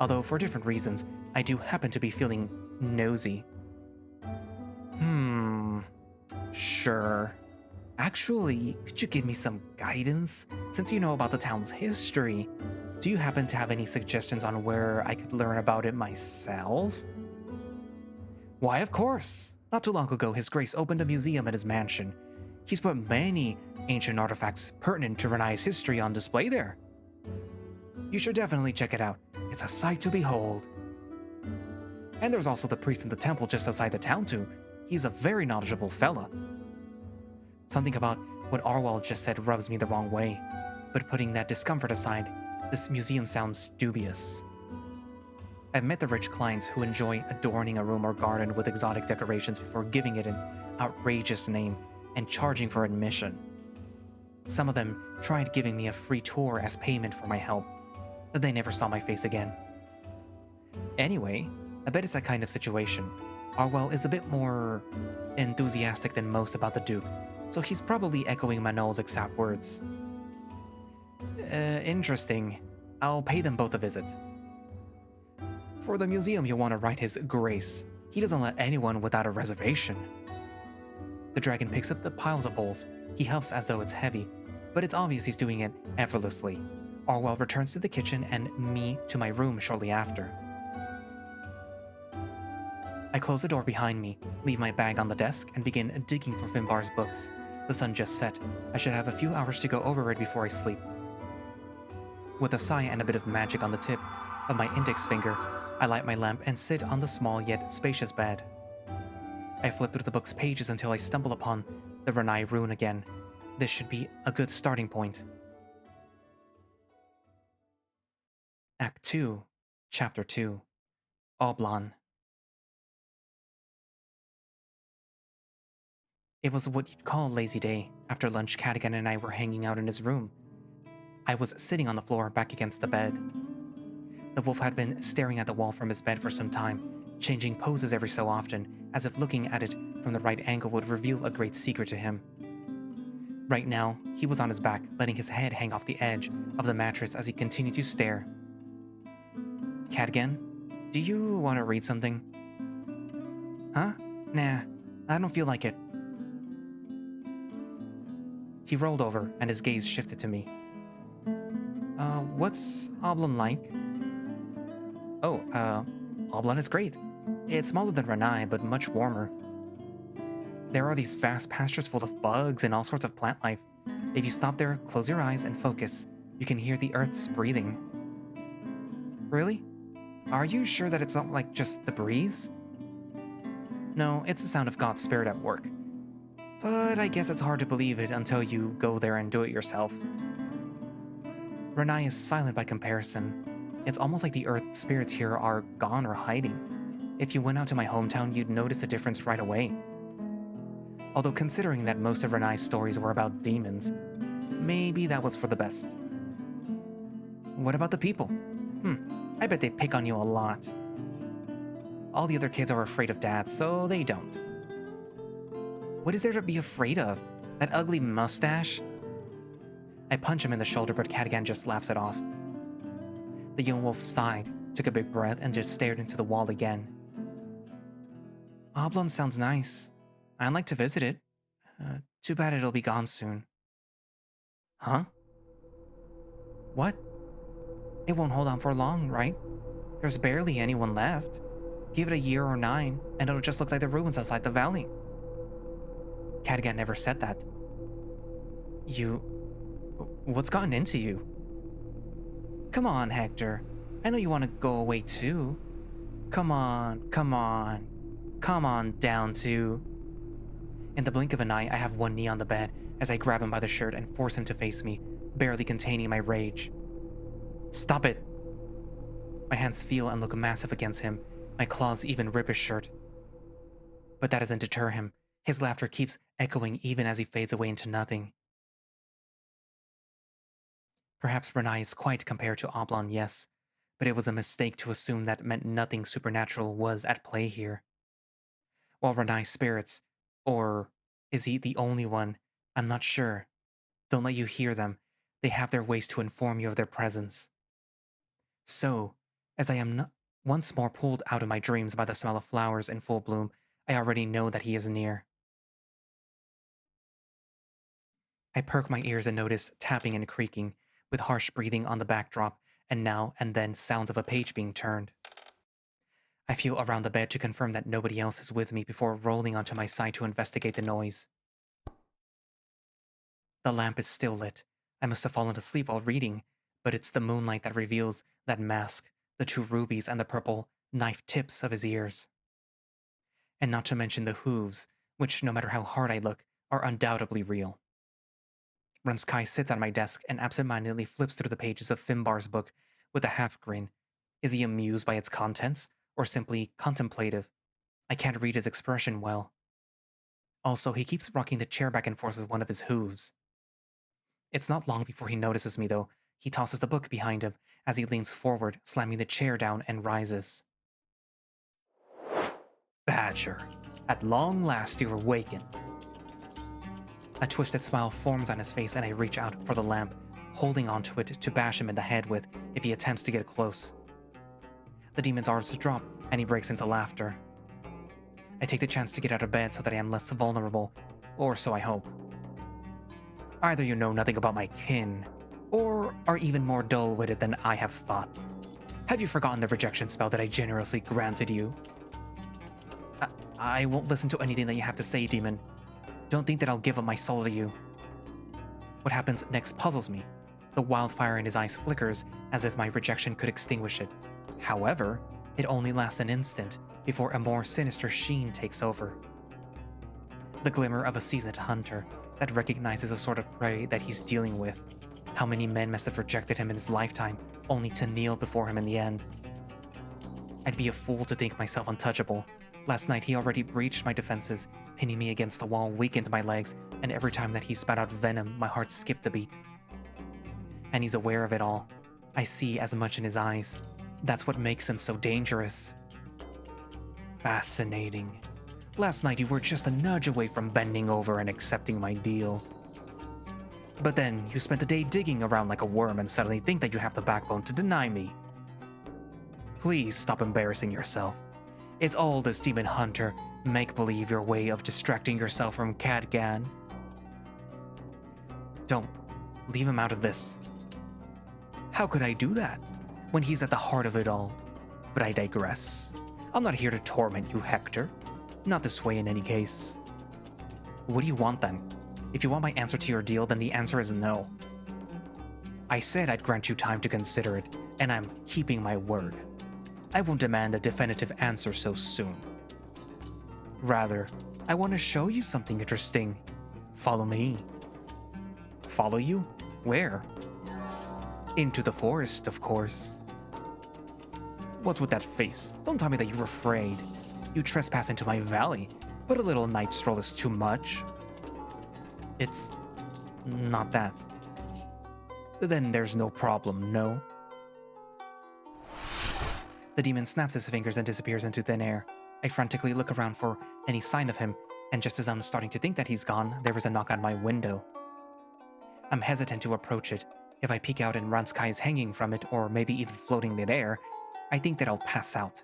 Although for different reasons, I do happen to be feeling nosy. Sure. Actually, could you give me some guidance? Since you know about the town's history, do you happen to have any suggestions on where I could learn about it myself? Why, of course! Not too long ago, His Grace opened a museum at his mansion. He's put many ancient artifacts pertinent to Rannie's history on display there. You should definitely check it out. It's a sight to behold. And there's also the priest in the temple just outside the town too. He's a very knowledgeable fella. Something about what Arwell just said rubs me the wrong way, but putting that discomfort aside, this museum sounds dubious. I've met the rich clients who enjoy adorning a room or garden with exotic decorations before giving it an outrageous name and charging for admission. Some of them tried giving me a free tour as payment for my help, but they never saw my face again. Anyway, I bet it's that kind of situation. Arwell is a bit more enthusiastic than most about the Duke, so he's probably echoing Manol's exact words. Interesting. I'll pay them both a visit. For the museum, you'll want to write His Grace. He doesn't let anyone without a reservation. The dragon picks up the piles of bowls. He huffs as though it's heavy, but it's obvious he's doing it effortlessly. Arwell returns to the kitchen and me to my room shortly after. I close the door behind me, leave my bag on the desk, and begin digging for Finbar's books. The sun just set. I should have a few hours to go over it before I sleep. With a sigh and a bit of magic on the tip of my index finger, I light my lamp and sit on the small yet spacious bed. I flip through the book's pages until I stumble upon the Rannie rune again. This should be a good starting point. Act 2, Chapter 2, Oblann. It was what you'd call a lazy day. After lunch, Cadigan and I were hanging out in his room. I was sitting on the floor, back against the bed. The wolf had been staring at the wall from his bed for some time, changing poses every so often, as if looking at it from the right angle would reveal a great secret to him. Right now, he was on his back, letting his head hang off the edge of the mattress as he continued to stare. Cadigan, do you want to read something? Huh? Nah, I don't feel like it. He rolled over, and his gaze shifted to me. What's Oblann like? Oh, Oblann is great. It's smaller than Rannie, but much warmer. There are these vast pastures full of bugs and all sorts of plant life. If you stop there, close your eyes, and focus, you can hear the earth's breathing. Really? Are you sure that it's not like just the breeze? No, it's the sound of God's spirit at work. But I guess it's hard to believe it until you go there and do it yourself. Rannie is silent by comparison. It's almost like the earth spirits here are gone or hiding. If you went out to my hometown, you'd notice a difference right away. Although considering that most of Rannie's stories were about demons, maybe that was for the best. What about the people? I bet they pick on you a lot. All the other kids are afraid of Dad, so they don't. What is there to be afraid of? That ugly mustache? I punch him in the shoulder, but Cadigan just laughs it off. The young wolf sighed, took a big breath, and just stared into the wall again. Oblann sounds nice. I'd like to visit it. Too bad it'll be gone soon. Huh? What? It won't hold on for long, right? There's barely anyone left. Give it a year or 9, and it'll just look like the ruins outside the valley. Cadigan never said that. What's gotten into you? Come on, Hector. I know you want to go away too. Come on. Come on down too. In the blink of an eye, I have one knee on the bed as I grab him by the shirt and force him to face me, barely containing my rage. Stop it! My hands feel and look massive against him. My claws even rip his shirt. But that doesn't deter him. His laughter keeps echoing even as he fades away into nothing. Perhaps Rannie is quite compared to Oblann, yes, but it was a mistake to assume that meant nothing supernatural was at play here. While Rannie's spirits, or is he the only one? I'm not sure. Don't let you hear them. They have their ways to inform you of their presence. So, as I am once more pulled out of my dreams by the smell of flowers in full bloom, I already know that he is near. I perk my ears and notice tapping and creaking, with harsh breathing on the backdrop, and now and then sounds of a page being turned. I feel around the bed to confirm that nobody else is with me before rolling onto my side to investigate the noise. The lamp is still lit. I must have fallen asleep while reading, but it's the moonlight that reveals that mask, the 2 rubies, and the purple knife tips of his ears. And not to mention the hooves, which, no matter how hard I look, are undoubtedly real. Runsky sits at my desk and absentmindedly flips through the pages of Finbar's book with a half-grin. Is he amused by its contents, or simply contemplative? I can't read his expression well. Also, he keeps rocking the chair back and forth with one of his hooves. It's not long before he notices me, though. He tosses the book behind him as he leans forward, slamming the chair down, and rises. Badger, at long last you're awakened. A twisted smile forms on his face, and I reach out for the lamp, holding onto it to bash him in the head with if he attempts to get close. The demon's arms drop, and he breaks into laughter. I take the chance to get out of bed so that I am less vulnerable, or so I hope. Either you know nothing about my kin, or are even more dull-witted than I have thought. Have you forgotten the rejection spell that I generously granted you? I won't listen to anything that you have to say, demon. Don't think that I'll give up my soul to you. What happens next puzzles me. The wildfire in his eyes flickers as if my rejection could extinguish it. However, it only lasts an instant before a more sinister sheen takes over. The glimmer of a seasoned hunter, that recognizes the sort of prey that he's dealing with. How many men must have rejected him in his lifetime, only to kneel before him in the end? I'd be a fool to think myself untouchable. Last night he already breached my defenses, pinning me against the wall, weakened my legs, and every time that he spat out venom, my heart skipped a beat. And he's aware of it all. I see as much in his eyes. That's what makes him so dangerous. Fascinating. Last night you were just a nudge away from bending over and accepting my deal. But then you spent the day digging around like a worm and suddenly think that you have the backbone to deny me. Please stop embarrassing yourself. It's all this demon hunter, make-believe your way of distracting yourself from Cadgan. Don't. Leave him out of this. How could I do that, when he's at the heart of it all? But I digress. I'm not here to torment you, Hector. Not this way in any case. What do you want then? If you want my answer to your deal, then the answer is no. I said I'd grant you time to consider it, and I'm keeping my word. I won't demand a definitive answer so soon. Rather, I want to show you something interesting. Follow me. Follow you? Where? Into the forest, of course. What's with that face? Don't tell me that you're afraid. You trespass into my valley, but a little night stroll is too much. It's not that. Then there's no problem, no? The demon snaps his fingers and disappears into thin air. I frantically look around for any sign of him, and just as I'm starting to think that he's gone, there is a knock on my window. I'm hesitant to approach it. If I peek out and Ranskai is hanging from it, or maybe even floating midair, I think that I'll pass out.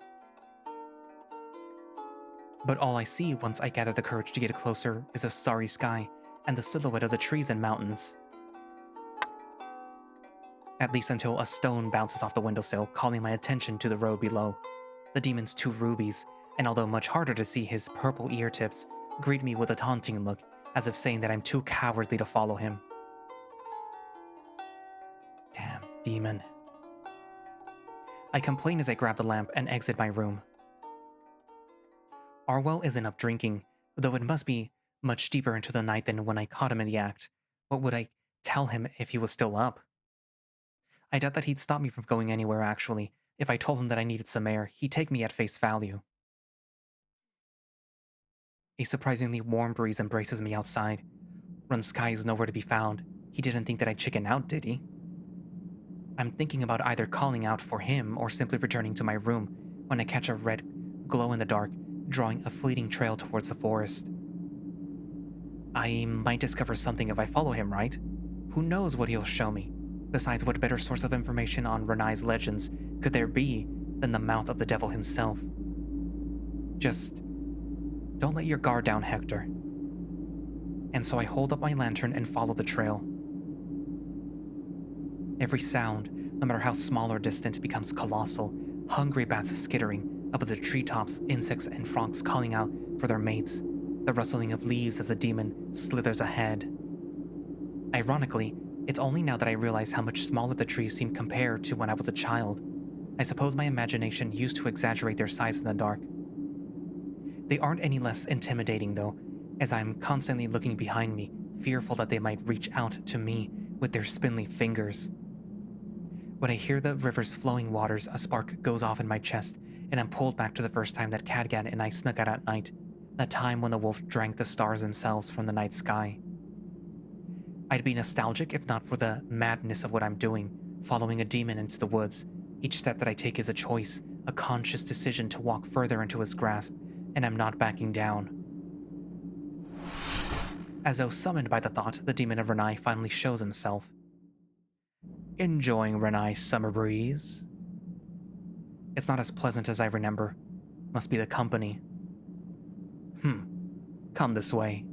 But all I see once I gather the courage to get closer is a starry sky and the silhouette of the trees and mountains. At least until a stone bounces off the windowsill, calling my attention to the road below. The demon's two rubies, and although much harder to see his purple ear tips, greet me with a taunting look, as if saying that I'm too cowardly to follow him. Damn demon. I complain as I grab the lamp and exit my room. Arwell isn't up drinking, though it must be much deeper into the night than when I caught him in the act. What would I tell him if he was still up? I doubt that he'd stop me from going anywhere, actually. If I told him that I needed some air, he'd take me at face value. A surprisingly warm breeze embraces me outside. Ranskai is nowhere to be found. He didn't think that I'd chicken out, did he? I'm thinking about either calling out for him or simply returning to my room when I catch a red glow in the dark, drawing a fleeting trail towards the forest. I might discover something if I follow him, right? Who knows what he'll show me? Besides, what better source of information on Ranai's legends could there be than the mouth of the devil himself? Just don't let your guard down, Hector. And so I hold up my lantern and follow the trail. Every sound, no matter how small or distant, becomes colossal. Hungry bats skittering up at the treetops, insects and frogs calling out for their mates, the rustling of leaves as the demon slithers ahead. Ironically, it's only now that I realize how much smaller the trees seem compared to when I was a child. I suppose my imagination used to exaggerate their size in the dark. They aren't any less intimidating, though, as I'm constantly looking behind me, fearful that they might reach out to me with their spindly fingers. When I hear the river's flowing waters, a spark goes off in my chest, and I'm pulled back to the first time that Cadgan and I snuck out at night, that time when the wolf drank the stars themselves from the night sky. I'd be nostalgic if not for the madness of what I'm doing, following a demon into the woods. Each step that I take is a choice, a conscious decision to walk further into his grasp, and I'm not backing down. As though summoned by the thought, the demon of Ranai finally shows himself. Enjoying Ranai's summer breeze? It's not as pleasant as I remember. Must be the company. Come this way.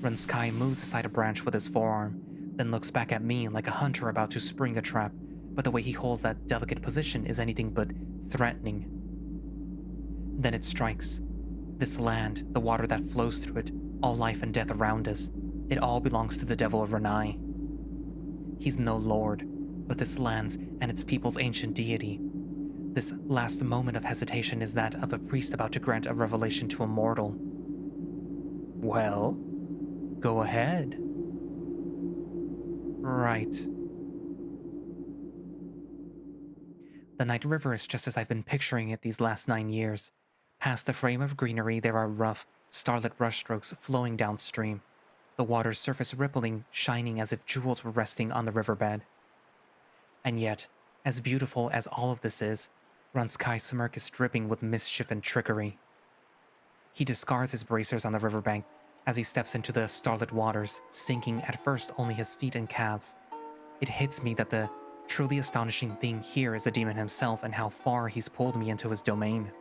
Ranskai moves aside a branch with his forearm, then looks back at me like a hunter about to spring a trap, but the way he holds that delicate position is anything but threatening. Then it strikes. This land, the water that flows through it, all life and death around us, it all belongs to the devil of Ranai. He's no lord, but this land's and its people's ancient deity. This last moment of hesitation is that of a priest about to grant a revelation to a mortal. Well? Go ahead. Right. The Night River is just as I've been picturing it these last 9 years. Past the frame of greenery, there are rough, starlit brushstrokes flowing downstream, the water's surface rippling, shining as if jewels were resting on the riverbed. And yet, as beautiful as all of this is, Runskai's smirk is dripping with mischief and trickery. He discards his bracers on the riverbank as he steps into the starlit waters, sinking at first only his feet and calves. It hits me that the truly astonishing thing here is the demon himself and how far he's pulled me into his domain.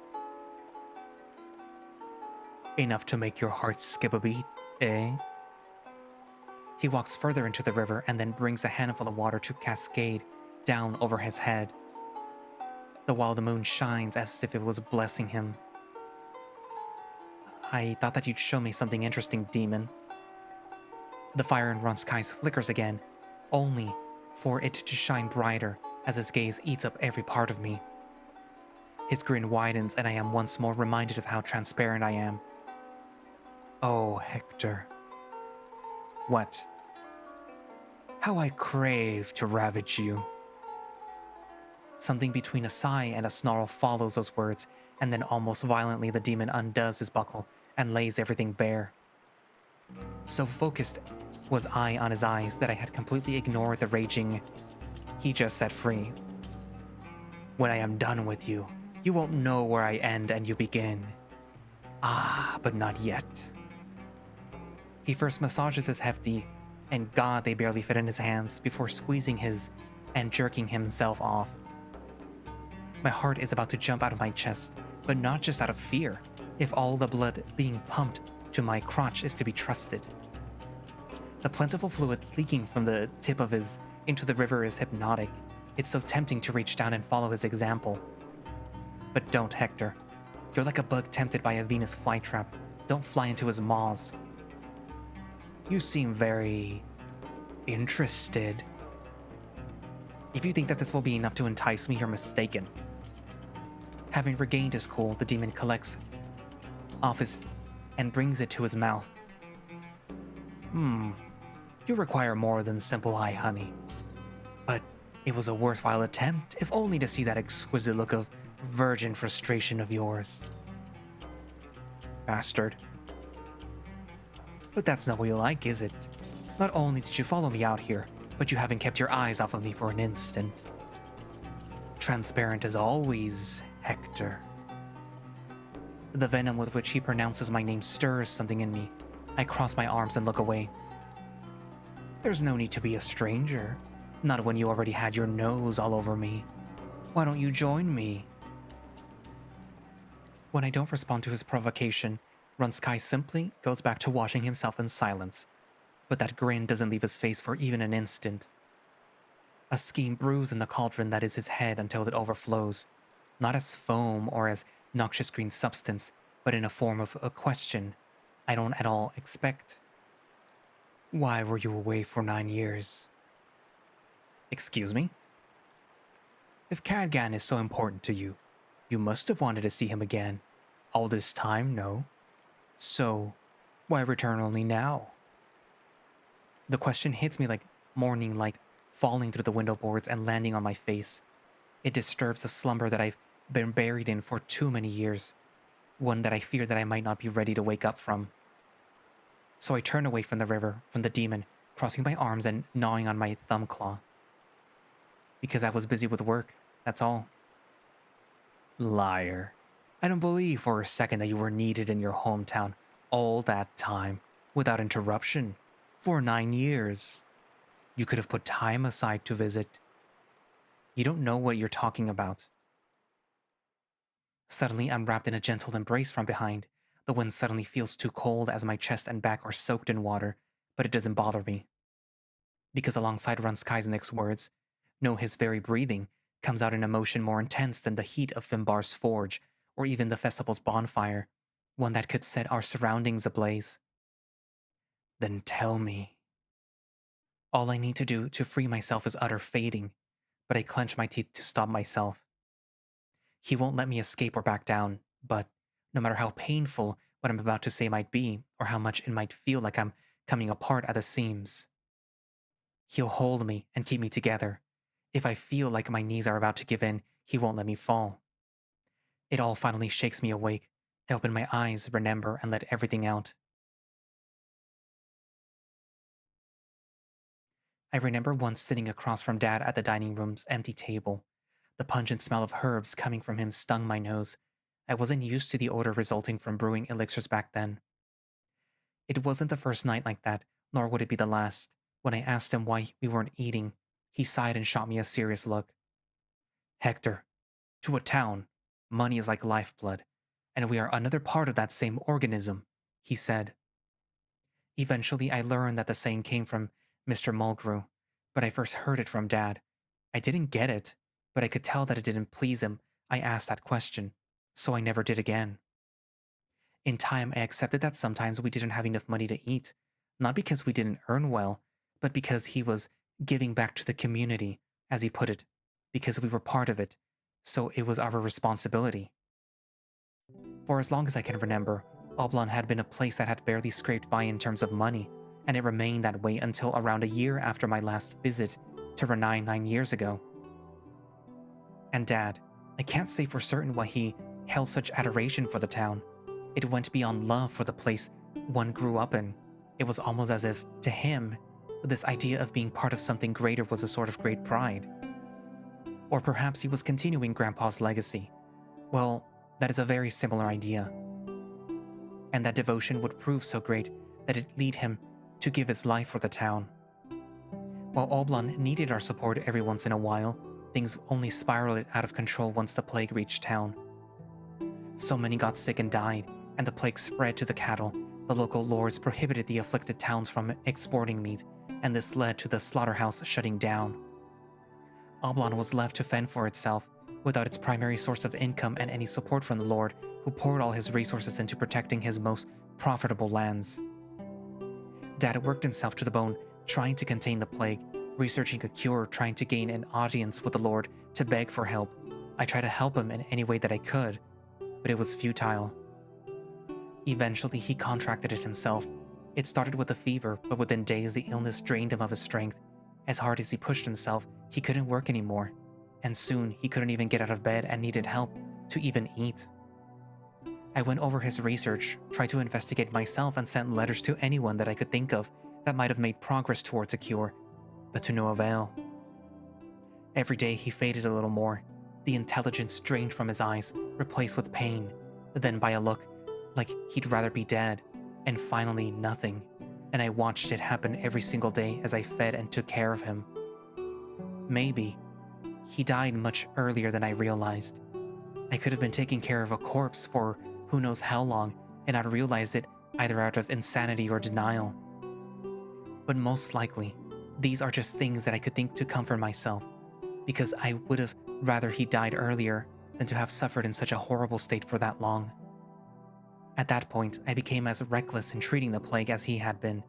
Enough to make your heart skip a beat, eh? He walks further into the river and then brings a handful of water to cascade down over his head. The while the moon shines as if it was blessing him. I thought that you'd show me something interesting, demon. The fire in Ronskai's flickers again, only for it to shine brighter as his gaze eats up every part of me. His grin widens and I am once more reminded of how transparent I am. Oh, Hector. What? How I crave to ravage you. Something between a sigh and a snarl follows those words, and then almost violently the demon undoes his buckle and lays everything bare. So focused was I on his eyes that I had completely ignored the raging he just set free. When I am done with you, you won't know where I end and you begin. Ah, but not yet. He first massages his hefty, and God, they barely fit in his hands, before squeezing his and jerking himself off. My heart is about to jump out of my chest, but not just out of fear, if all the blood being pumped to my crotch is to be trusted. The plentiful fluid leaking from the tip of his into the river is hypnotic. It's so tempting to reach down and follow his example. But don't, Hector. You're like a bug tempted by a Venus flytrap. Don't fly into his maws. You seem very interested. If you think that this will be enough to entice me, you're mistaken. Having regained his cool, the demon collects off his and brings it to his mouth. You require more than simple eye honey. But it was a worthwhile attempt, if only to see that exquisite look of virgin frustration of yours. Bastard. But that's not what you like, is it? Not only did you follow me out here, but you haven't kept your eyes off of me for an instant. Transparent as always, Hector. The venom with which he pronounces my name stirs something in me. I cross my arms and look away. There's no need to be a stranger. Not when you already had your nose all over me. Why don't you join me? When I don't respond to his provocation, Runsky simply goes back to washing himself in silence. But that grin doesn't leave his face for even an instant. A scheme brews in the cauldron that is his head until it overflows, not as foam or as noxious green substance, but in a form of a question I don't at all expect. Why were you away for 9 years? Excuse me? If Cadgan is so important to you, you must have wanted to see him again. All this time, no? So, why return only now? The question hits me like morning light falling through the window boards and landing on my face. It disturbs a slumber that I've been buried in for too many years, one that I fear that I might not be ready to wake up from. So I turn away from the river, from the demon, crossing my arms and gnawing on my thumb claw. Because I was busy with work, that's all. Liar. I don't believe for a second that you were needed in your hometown all that time, without interruption, for 9 years. You could have put time aside to visit. You don't know what you're talking about. Suddenly, I'm wrapped in a gentle embrace from behind. The wind suddenly feels too cold as my chest and back are soaked in water, but it doesn't bother me. Because alongside Runskai's next words, no, his very breathing comes out in emotion more intense than the heat of Finbar's forge, or even the festival's bonfire, one that could set our surroundings ablaze. Then tell me. All I need to do to free myself is utter fading, but I clench my teeth to stop myself. He won't let me escape or back down, but no matter how painful what I'm about to say might be, or how much it might feel like I'm coming apart at the seams. He'll hold me and keep me together. If I feel like my knees are about to give in, he won't let me fall. It all finally shakes me awake. I open my eyes, remember, and let everything out. I remember once sitting across from Dad at the dining room's empty table. The pungent smell of herbs coming from him stung my nose. I wasn't used to the odor resulting from brewing elixirs back then. It wasn't the first night like that, nor would it be the last. When I asked him why we weren't eating, he sighed and shot me a serious look. Hector, to a town, money is like lifeblood, and we are another part of that same organism, he said. Eventually, I learned that the saying came from Mr. Mulgrew, but I first heard it from Dad. I didn't get it, but I could tell that it didn't please him. I asked that question, so I never did again. In time, I accepted that sometimes we didn't have enough money to eat, not because we didn't earn well, but because he was giving back to the community, as he put it, because we were part of it, so it was our responsibility. For as long as I can remember, Oblann had been a place that had barely scraped by in terms of money, and it remained that way until around a year after my last visit to Rannie 9 years ago. And Dad, I can't say for certain why he held such adoration for the town. It went beyond love for the place one grew up in. It was almost as if, to him, this idea of being part of something greater was a sort of great pride. Or perhaps he was continuing Grandpa's legacy. Well, that is a very similar idea. And that devotion would prove so great that it lead him to give his life for the town. While Oblann needed our support every once in a while, things only spiraled out of control once the plague reached town. So many got sick and died, and the plague spread to the cattle. The local lords prohibited the afflicted towns from exporting meat, and this led to the slaughterhouse shutting down. Oblann was left to fend for itself, without its primary source of income and any support from the Lord, who poured all his resources into protecting his most profitable lands. Dad worked himself to the bone, trying to contain the plague, researching a cure, trying to gain an audience with the Lord, to beg for help. I tried to help him in any way that I could, but it was futile. Eventually, he contracted it himself. It started with a fever, but within days the illness drained him of his strength. As hard as he pushed himself, he couldn't work anymore. And soon, he couldn't even get out of bed and needed help to even eat. I went over his research, tried to investigate myself, and sent letters to anyone that I could think of that might have made progress towards a cure, but to no avail. Every day he faded a little more, the intelligence drained from his eyes, replaced with pain, then by a look like he'd rather be dead, and finally nothing, and I watched it happen every single day as I fed and took care of him. Maybe he died much earlier than I realized. I could have been taking care of a corpse for who knows how long and not realized it either out of insanity or denial. But most likely, these are just things that I could think to comfort myself, because I would have rather he died earlier than to have suffered in such a horrible state for that long. At that point, I became as reckless in treating the plague as he had been,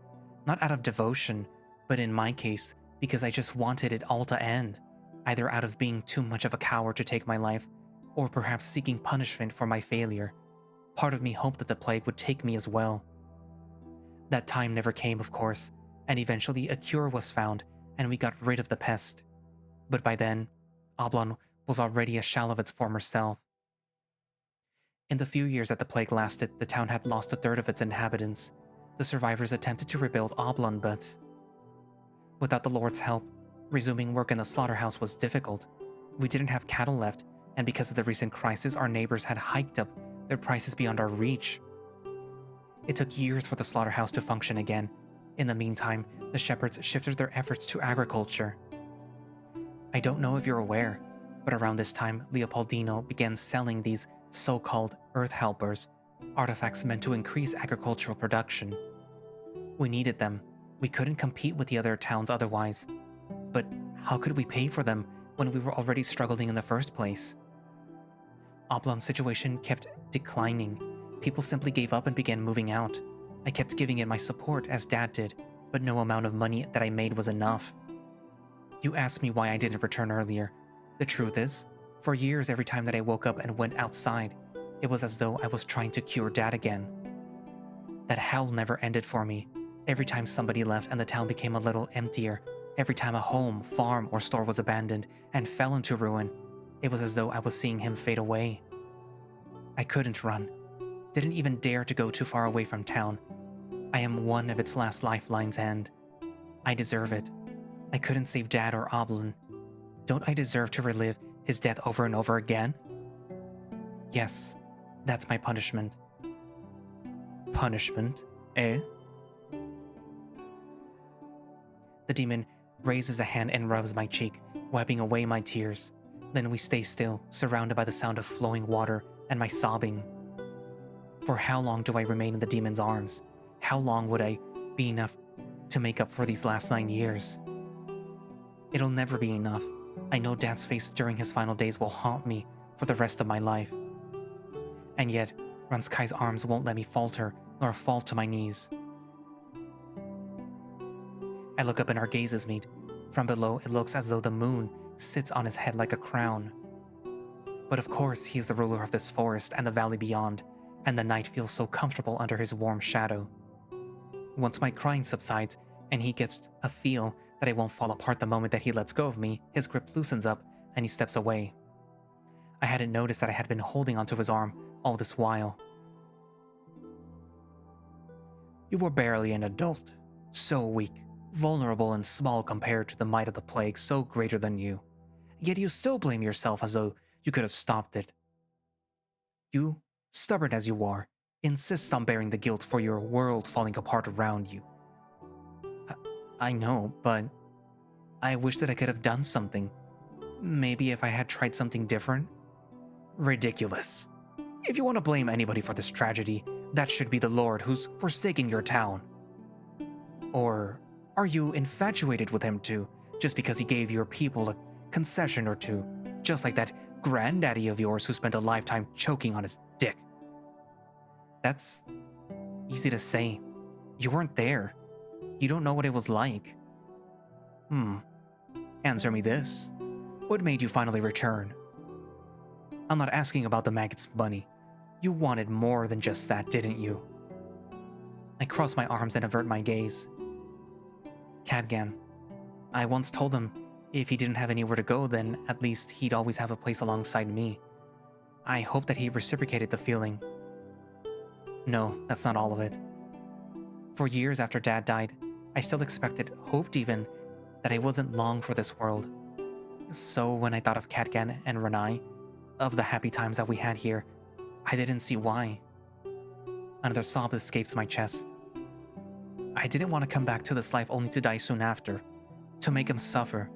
not out of devotion, but in my case, because I just wanted it all to end, either out of being too much of a coward to take my life, or perhaps seeking punishment for my failure. Part of me hoped that the plague would take me as well. That time never came, of course, and eventually a cure was found, and we got rid of the pest. But by then, Oblann was already a shell of its former self. In the few years that the plague lasted, the town had lost a third of its inhabitants. The survivors attempted to rebuild Oblann, but without the Lord's help, resuming work in the slaughterhouse was difficult. We didn't have cattle left, and because of the recent crisis, our neighbors had hiked up their prices beyond our reach. It took years for the slaughterhouse to function again. In the meantime, the shepherds shifted their efforts to agriculture. I don't know if you're aware, but around this time, Leopoldino began selling these so-called Earth Helpers, artifacts meant to increase agricultural production. We needed them. We couldn't compete with the other towns otherwise. But how could we pay for them when we were already struggling in the first place? Oblann's situation kept declining. People simply gave up and began moving out. I kept giving it my support, as Dad did, but no amount of money that I made was enough. You asked me why I didn't return earlier. The truth is, for years every time that I woke up and went outside, it was as though I was trying to cure Dad again. That hell never ended for me. Every time somebody left and the town became a little emptier, every time a home, farm, or store was abandoned and fell into ruin, it was as though I was seeing him fade away. I couldn't run, didn't even dare to go too far away from town. I am one of its last lifelines and I deserve it. I couldn't save Dad or Oblann. Don't I deserve to relive his death over and over again? Yes, that's my punishment. Punishment, eh? The demon raises a hand and rubs my cheek, wiping away my tears. Then we stay still, surrounded by the sound of flowing water and my sobbing. For how long do I remain in the demon's arms? How long would I be enough to make up for these last 9 years? It'll never be enough. I know Dad's face during his final days will haunt me for the rest of my life. And yet, Ranskai's arms won't let me falter nor fall to my knees. I look up and our gazes meet. From below, it looks as though the moon sits on his head like a crown. But of course, he is the ruler of this forest and the valley beyond, and the night feels so comfortable under his warm shadow. Once my crying subsides, and he gets a feel that I won't fall apart the moment that he lets go of me, his grip loosens up, and he steps away. I hadn't noticed that I had been holding onto his arm all this while. You were barely an adult, so weak, vulnerable and small compared to the might of the plague so greater than you. Yet you still blame yourself as though you could have stopped it. You, stubborn as you are, insist on bearing the guilt for your world falling apart around you. I know, but I wish that I could have done something. Maybe if I had tried something different? Ridiculous. If you want to blame anybody for this tragedy, that should be the Lord who's forsaken your town. Or are you infatuated with him too, just because he gave your people a concession or two, just like that granddaddy of yours who spent a lifetime choking on his dick? That's easy to say. You weren't there. You don't know what it was like. Answer me this. What made you finally return? I'm not asking about the maggot's money. You wanted more than just that, didn't you? I cross my arms and avert my gaze. Cadgan. I once told him if he didn't have anywhere to go, then at least he'd always have a place alongside me. I hope that he reciprocated the feeling. No, that's not all of it. For years after Dad died, I still expected, hoped even, that I wasn't long for this world. So when I thought of Cadgan and Rannie, of the happy times that we had here, I didn't see why. Another sob escapes my chest. I didn't want to come back to this life only to die soon after, to make him suffer,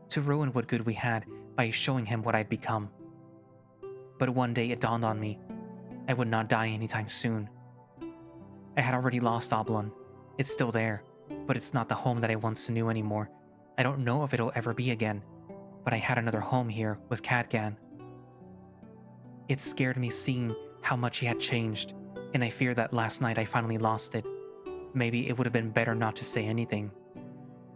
to ruin what good we had by showing him what I'd become. But one day it dawned on me, I would not die anytime soon. I had already lost Oblann. It's still there, but it's not the home that I once knew anymore. I don't know if it'll ever be again, but I had another home here with Cadgan. It scared me seeing how much he had changed, and I fear that last night I finally lost it. Maybe it would have been better not to say anything.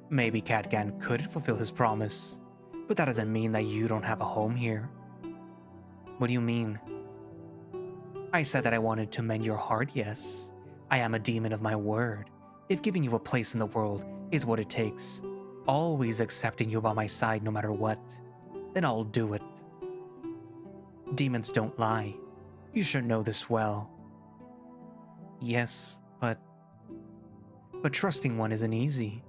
Maybe Cadgan could fulfill his promise, but that doesn't mean that you don't have a home here. What do you mean? I said that I wanted to mend your heart, yes. I am a demon of my word. If giving you a place in the world is what it takes, always accepting you by my side no matter what, then I'll do it. Demons don't lie. You should know this well. Yes, but trusting one isn't easy.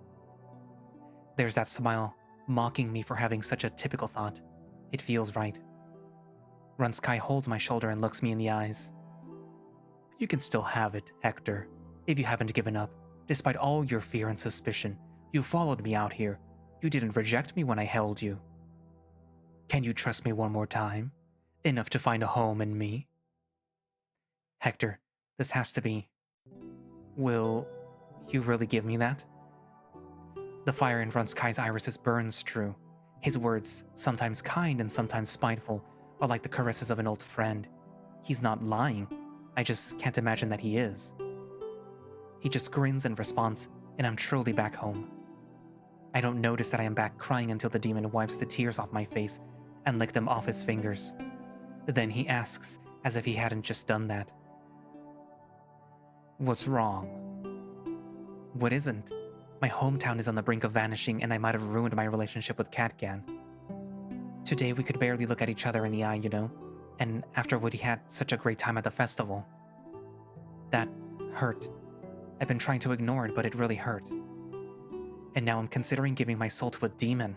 There's that smile, mocking me for having such a typical thought. It feels right. Runsky holds my shoulder and looks me in the eyes. You can still have it, Hector, if you haven't given up. Despite all your fear and suspicion, you followed me out here. You didn't reject me when I held you. Can you trust me one more time? Enough to find a home in me? Hector, this has to be. Will you really give me that? The fire in Runsky's irises burns true. His words, sometimes kind and sometimes spiteful, are like the caresses of an old friend. He's not lying. I just can't imagine that he is. He just grins in response, and I'm truly back home. I don't notice that I am back crying until the demon wipes the tears off my face and lick them off his fingers. Then he asks, as if he hadn't just done that. What's wrong? What isn't? My hometown is on the brink of vanishing, and I might have ruined my relationship with Catgan. Today we could barely look at each other in the eye, and after we had such a great time at the festival. That hurt. I've been trying to ignore it, but it really hurt. And now I'm considering giving my soul to a demon.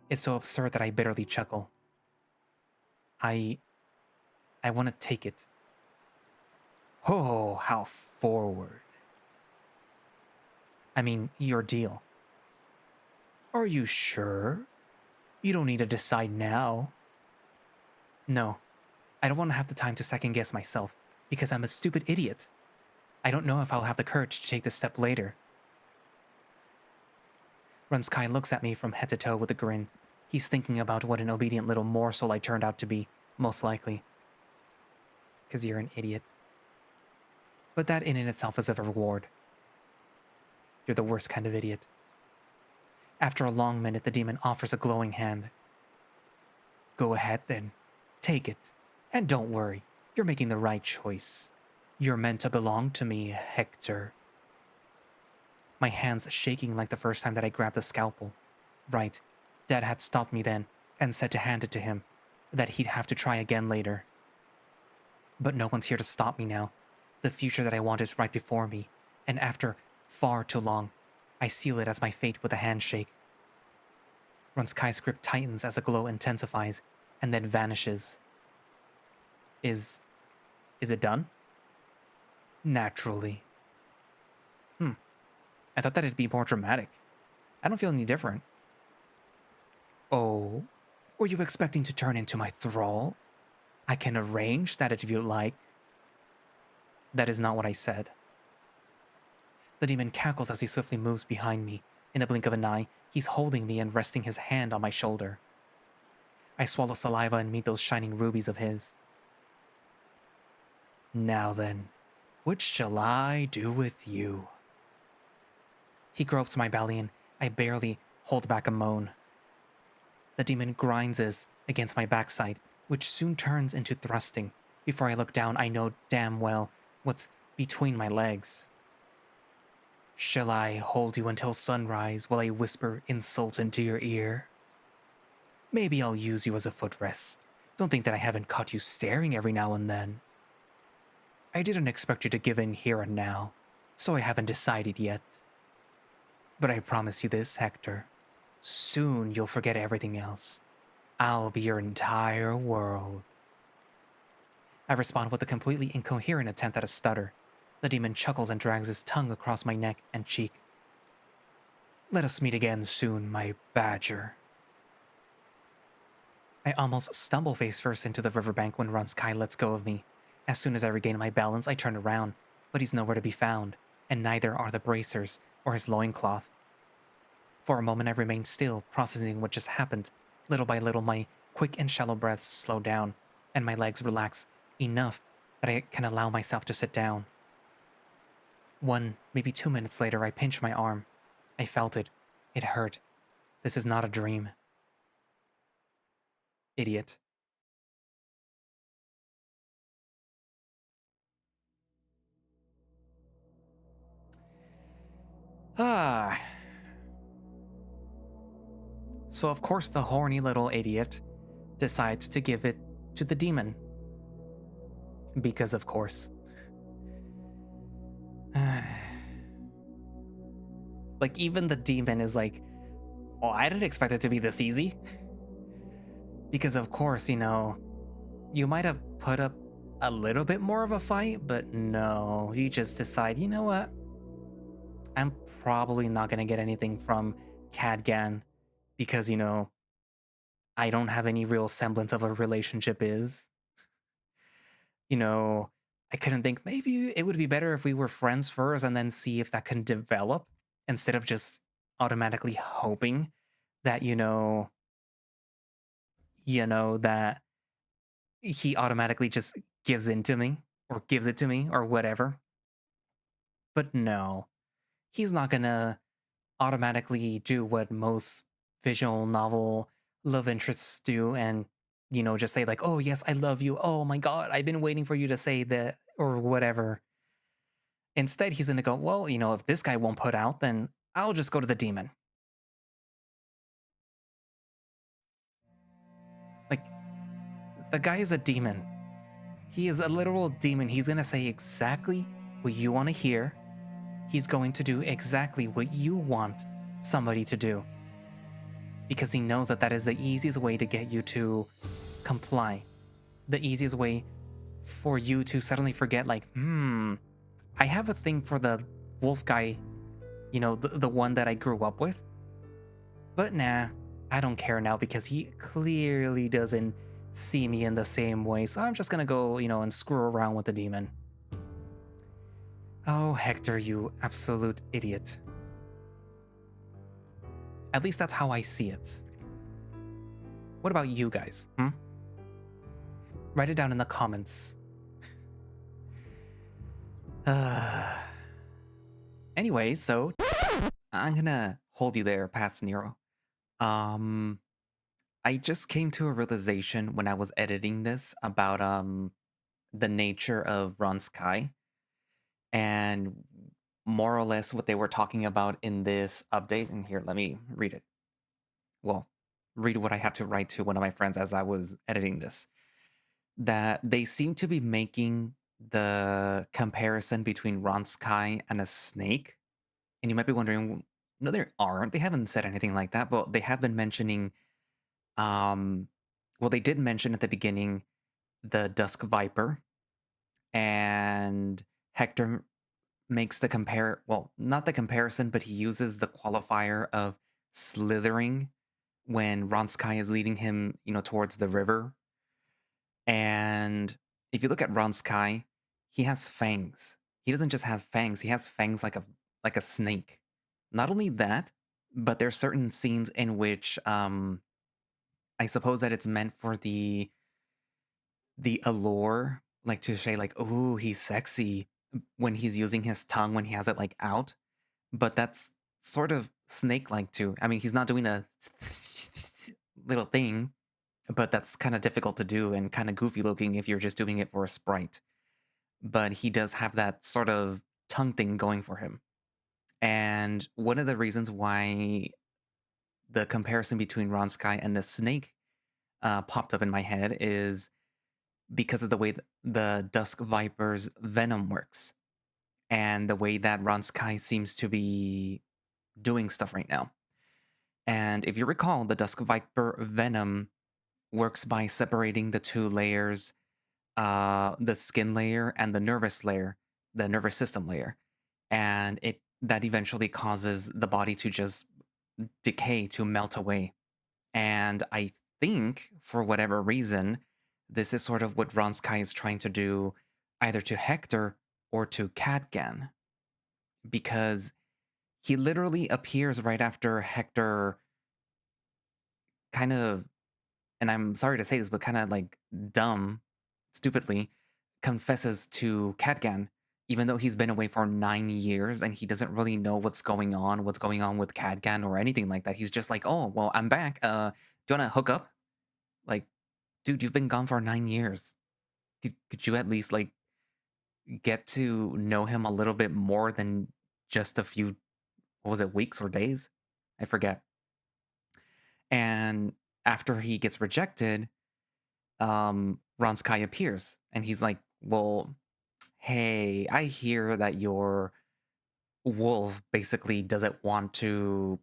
It's so absurd that I bitterly chuckle. I want to take it. Oh, how forward. I mean, your deal. Are you sure? You don't need to decide now. No, I don't want to have the time to second guess myself, because I'm a stupid idiot. I don't know if I'll have the courage to take this step later. Runsky looks at me from head to toe with a grin. He's thinking about what an obedient little morsel I turned out to be, most likely. Because you're an idiot. But that in and itself is a reward. You're the worst kind of idiot. After a long minute, the demon offers a glowing hand. Go ahead then. Take it. And don't worry, you're making the right choice. You're meant to belong to me, Hector. My hands shaking like the first time that I grabbed the scalpel. Right, Dad had stopped me then and said to hand it to him, that he'd have to try again later. But no one's here to stop me now. The future that I want is right before me, and after far too long, I seal it as my fate with a handshake. Runsky's grip tightens as the glow intensifies and then vanishes. Is it done? Naturally. I thought that it'd be more dramatic. I don't feel any different. Oh, were you expecting to turn into my thrall? I can arrange that if you like. That is not what I said. The demon cackles as he swiftly moves behind me. In the blink of an eye, he's holding me and resting his hand on my shoulder. I swallow saliva and meet those shining rubies of his. Now then, what shall I do with you? He gropes my belly and I barely hold back a moan. The demon grinds against my backside, which soon turns into thrusting. Before I look down, I know damn well what's between my legs. Shall I hold you until sunrise while I whisper insults into your ear? Maybe I'll use you as a footrest. Don't think that I haven't caught you staring every now and then. I didn't expect you to give in here and now, so I haven't decided yet. But I promise you this, Hector. Soon you'll forget everything else. I'll be your entire world. I respond with a completely incoherent attempt at a stutter. The demon chuckles and drags his tongue across my neck and cheek. Let us meet again soon, my badger. I almost stumble face first into the riverbank when Runsky lets go of me. As soon as I regain my balance, I turn around, but he's nowhere to be found, and neither are the bracers or his loincloth. For a moment I remain still, processing what just happened. Little by little, my quick and shallow breaths slow down, and my legs relax enough that I can allow myself to sit down. 1, maybe 2 minutes later, I pinch my arm. I felt it. It hurt. This is not a dream. Idiot. Ah. So of course the horny little idiot decides to give it to the demon. Because of course. Like, even the demon is like, oh, I didn't expect it to be this easy. Because of course, you might have put up a little bit more of a fight, but no, you just decide, you know what? I'm probably not going to get anything from Cadgan because, I don't have any real semblance of a relationship is. I couldn't think maybe it would be better if we were friends first and then see if that can develop instead of just automatically hoping that, that he automatically just gives in to me or gives it to me or whatever. But no, he's not gonna automatically do what most visual novel love interests do and, just say like, oh yes, I love you. Oh my God, I've been waiting for you to say that or whatever. Instead, he's gonna go, well, if this guy won't put out, then I'll just go to the demon. Like, the guy is a demon. He is a literal demon. He's gonna say exactly what you want to hear. He's going to do exactly what you want somebody to do. Because he knows that that is the easiest way to get you to comply. The easiest way for you to suddenly forget, like, I have a thing for the wolf guy, the one that I grew up with. But nah, I don't care now because he clearly doesn't see me in the same way. So I'm just gonna go, and screw around with the demon. Oh, Hector, you absolute idiot. At least that's how I see it. What about you guys? Write it down in the comments. Anyway, so I'm gonna hold you there, past Nero. I just came to a realization when I was editing this about the nature of Ron Sky and more or less what they were talking about in this update. And here, let me read it. Well, read what I had to write to one of my friends as I was editing this. That they seem to be making the comparison between Ron Sky and a snake. And you might be wondering, no, they aren't. They haven't said anything like that, but they have been mentioning, well, they did mention at the beginning the Duskviper, and Hector makes the not the comparison, but he uses the qualifier of slithering when Ron Sky is leading him, towards the river. And if you look at Ron Sky, he has fangs. He doesn't just have fangs; he has fangs like a snake. Not only that, but there are certain scenes in which I suppose that it's meant for the allure, like to say like, oh, he's sexy when he's using his tongue when he has it like out. But that's sort of snake-like too. I mean, he's not doing a little thing, but that's kind of difficult to do and kind of goofy looking if you're just doing it for a sprite. But he does have that sort of tongue thing going for him. And one of the reasons why the comparison between Ron Sky and the snake popped up in my head is because of the way the Duskviper's venom works and the way that Ron Sky seems to be doing stuff right now. And if you recall, the Duskviper venom works by separating the two layers, the skin layer and the nervous system layer. And that eventually causes the body to just decay, to melt away. And I think, for whatever reason, this is sort of what Ron Sky is trying to do either to Hector or to Cadgan. Because he literally appears right after Hector kind of, and I'm sorry to say this, but kind of like stupidly, confesses to Cadgan, even though he's been away for 9 years and he doesn't really know what's going on with Cadgan or anything like that. He's just like, oh, well, I'm back. Do you want to hook up? Like, dude, you've been gone for 9 years. Could you at least, like, get to know him a little bit more than just a few, what was it, weeks or days? I forget. And after he gets rejected, Ron Sky appears and he's like, well, hey, I hear that your wolf basically doesn't want to,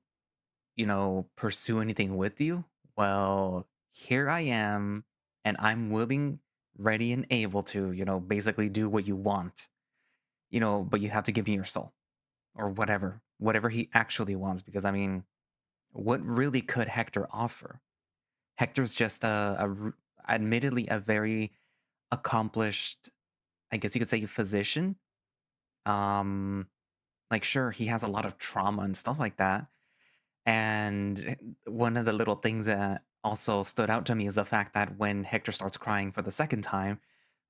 pursue anything with you. Well, here I am, and I'm willing, ready, and able to, basically do what you want, but you have to give me your soul or whatever he actually wants. Because, I mean, what really could Hector offer? Hector's just admittedly a very accomplished, I guess you could say, physician. Um, like, sure, he has a lot of trauma and stuff like that. And one of the little things that also stood out to me is the fact that when Hector starts crying for the second time,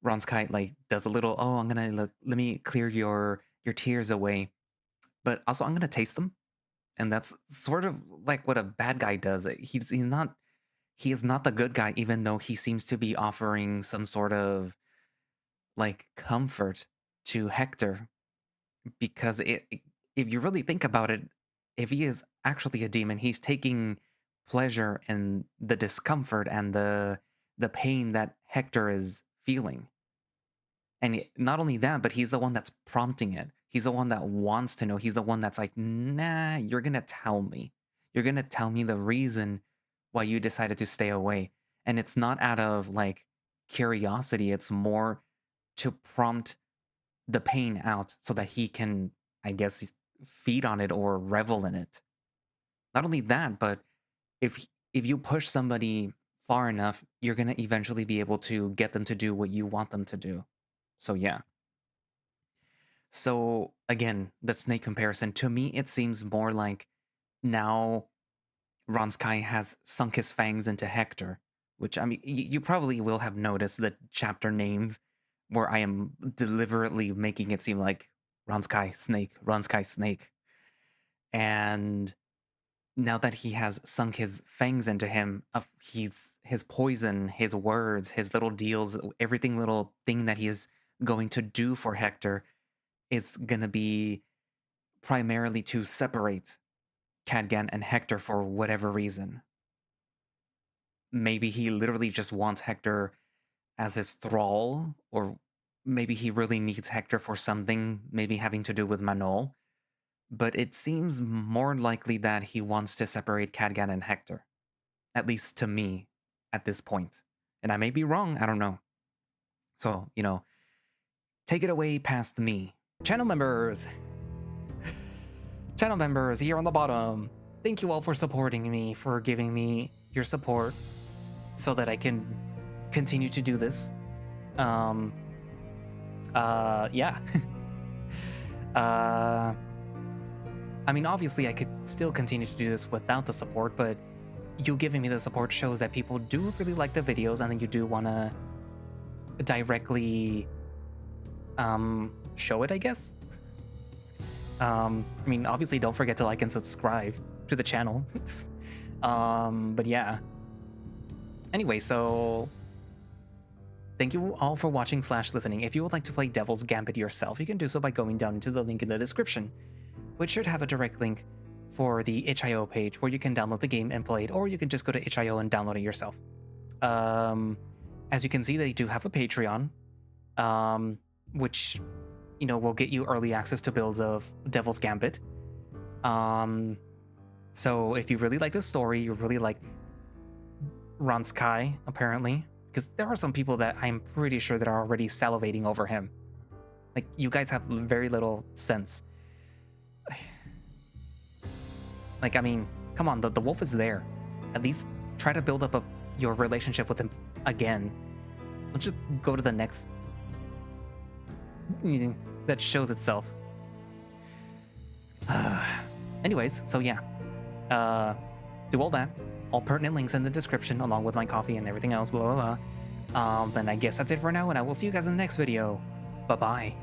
Ron Sky like does a little, oh, I'm gonna let me clear your tears away, but also I'm gonna taste them, and that's sort of like what a bad guy does. He is not the good guy, even though he seems to be offering some sort of like comfort to Hector. because if you really think about it, if he is actually a demon, he's taking pleasure in the discomfort and the pain that Hector is feeling. And not only that, but he's the one that's prompting it. He's the one that wants to know. He's the one that's like, nah, you're gonna tell me. You're gonna tell me the reason why you decided to stay away. And it's not out of like curiosity, it's more to prompt the pain out so that he can, I guess, feed on it or revel in it. Not only that, but if you push somebody far enough, you're gonna eventually be able to get them to do what you want them to do. So yeah. So again, the snake comparison, to me, it seems more like now Ronskai has sunk his fangs into Hector, which, I mean, you probably will have noticed the chapter names where I am deliberately making it seem like Ronskai Snake. And now that he has sunk his fangs into him, his poison, his words, his little deals, everything little thing that he is going to do for Hector is gonna be primarily to separate Cadgan and Hector for whatever reason. Maybe he literally just wants Hector as his thrall, or maybe he really needs Hector for something, maybe having to do with Manol. But it seems more likely that he wants to separate Cadgan and Hector. At least to me, at this point. And I may be wrong, I don't know. So, take it away past me. Channel members here on the bottom. Thank you all for supporting me, for giving me your support so that I can continue to do this. Yeah. I mean, obviously I could still continue to do this without the support, but you giving me the support shows that people do really like the videos and that you do want to directly show it, I guess. I mean, obviously don't forget to like and subscribe to the channel. But yeah. Anyway, so thank you all for watching / listening. If you would like to play Devil's Gambit yourself, you can do so by going down into the link in the description, which should have a direct link for the itch.io page where you can download the game and play it, or you can just go to itch.io and download it yourself. As you can see, they do have a Patreon, which, will get you early access to builds of Devil's Gambit. So if you really like this story, you really like Ronskai, apparently, because there are some people that I'm pretty sure that are already salivating over him. Like, you guys have very little sense. Like, I mean, come on, the wolf is there. At least try to build up your relationship with him again. Let's just go to the next that shows itself. Anyways, so yeah. Do all that. All pertinent links in the description, along with my coffee and everything else, blah, blah, blah. And I guess that's it for now, and I will see you guys in the next video. Bye-bye.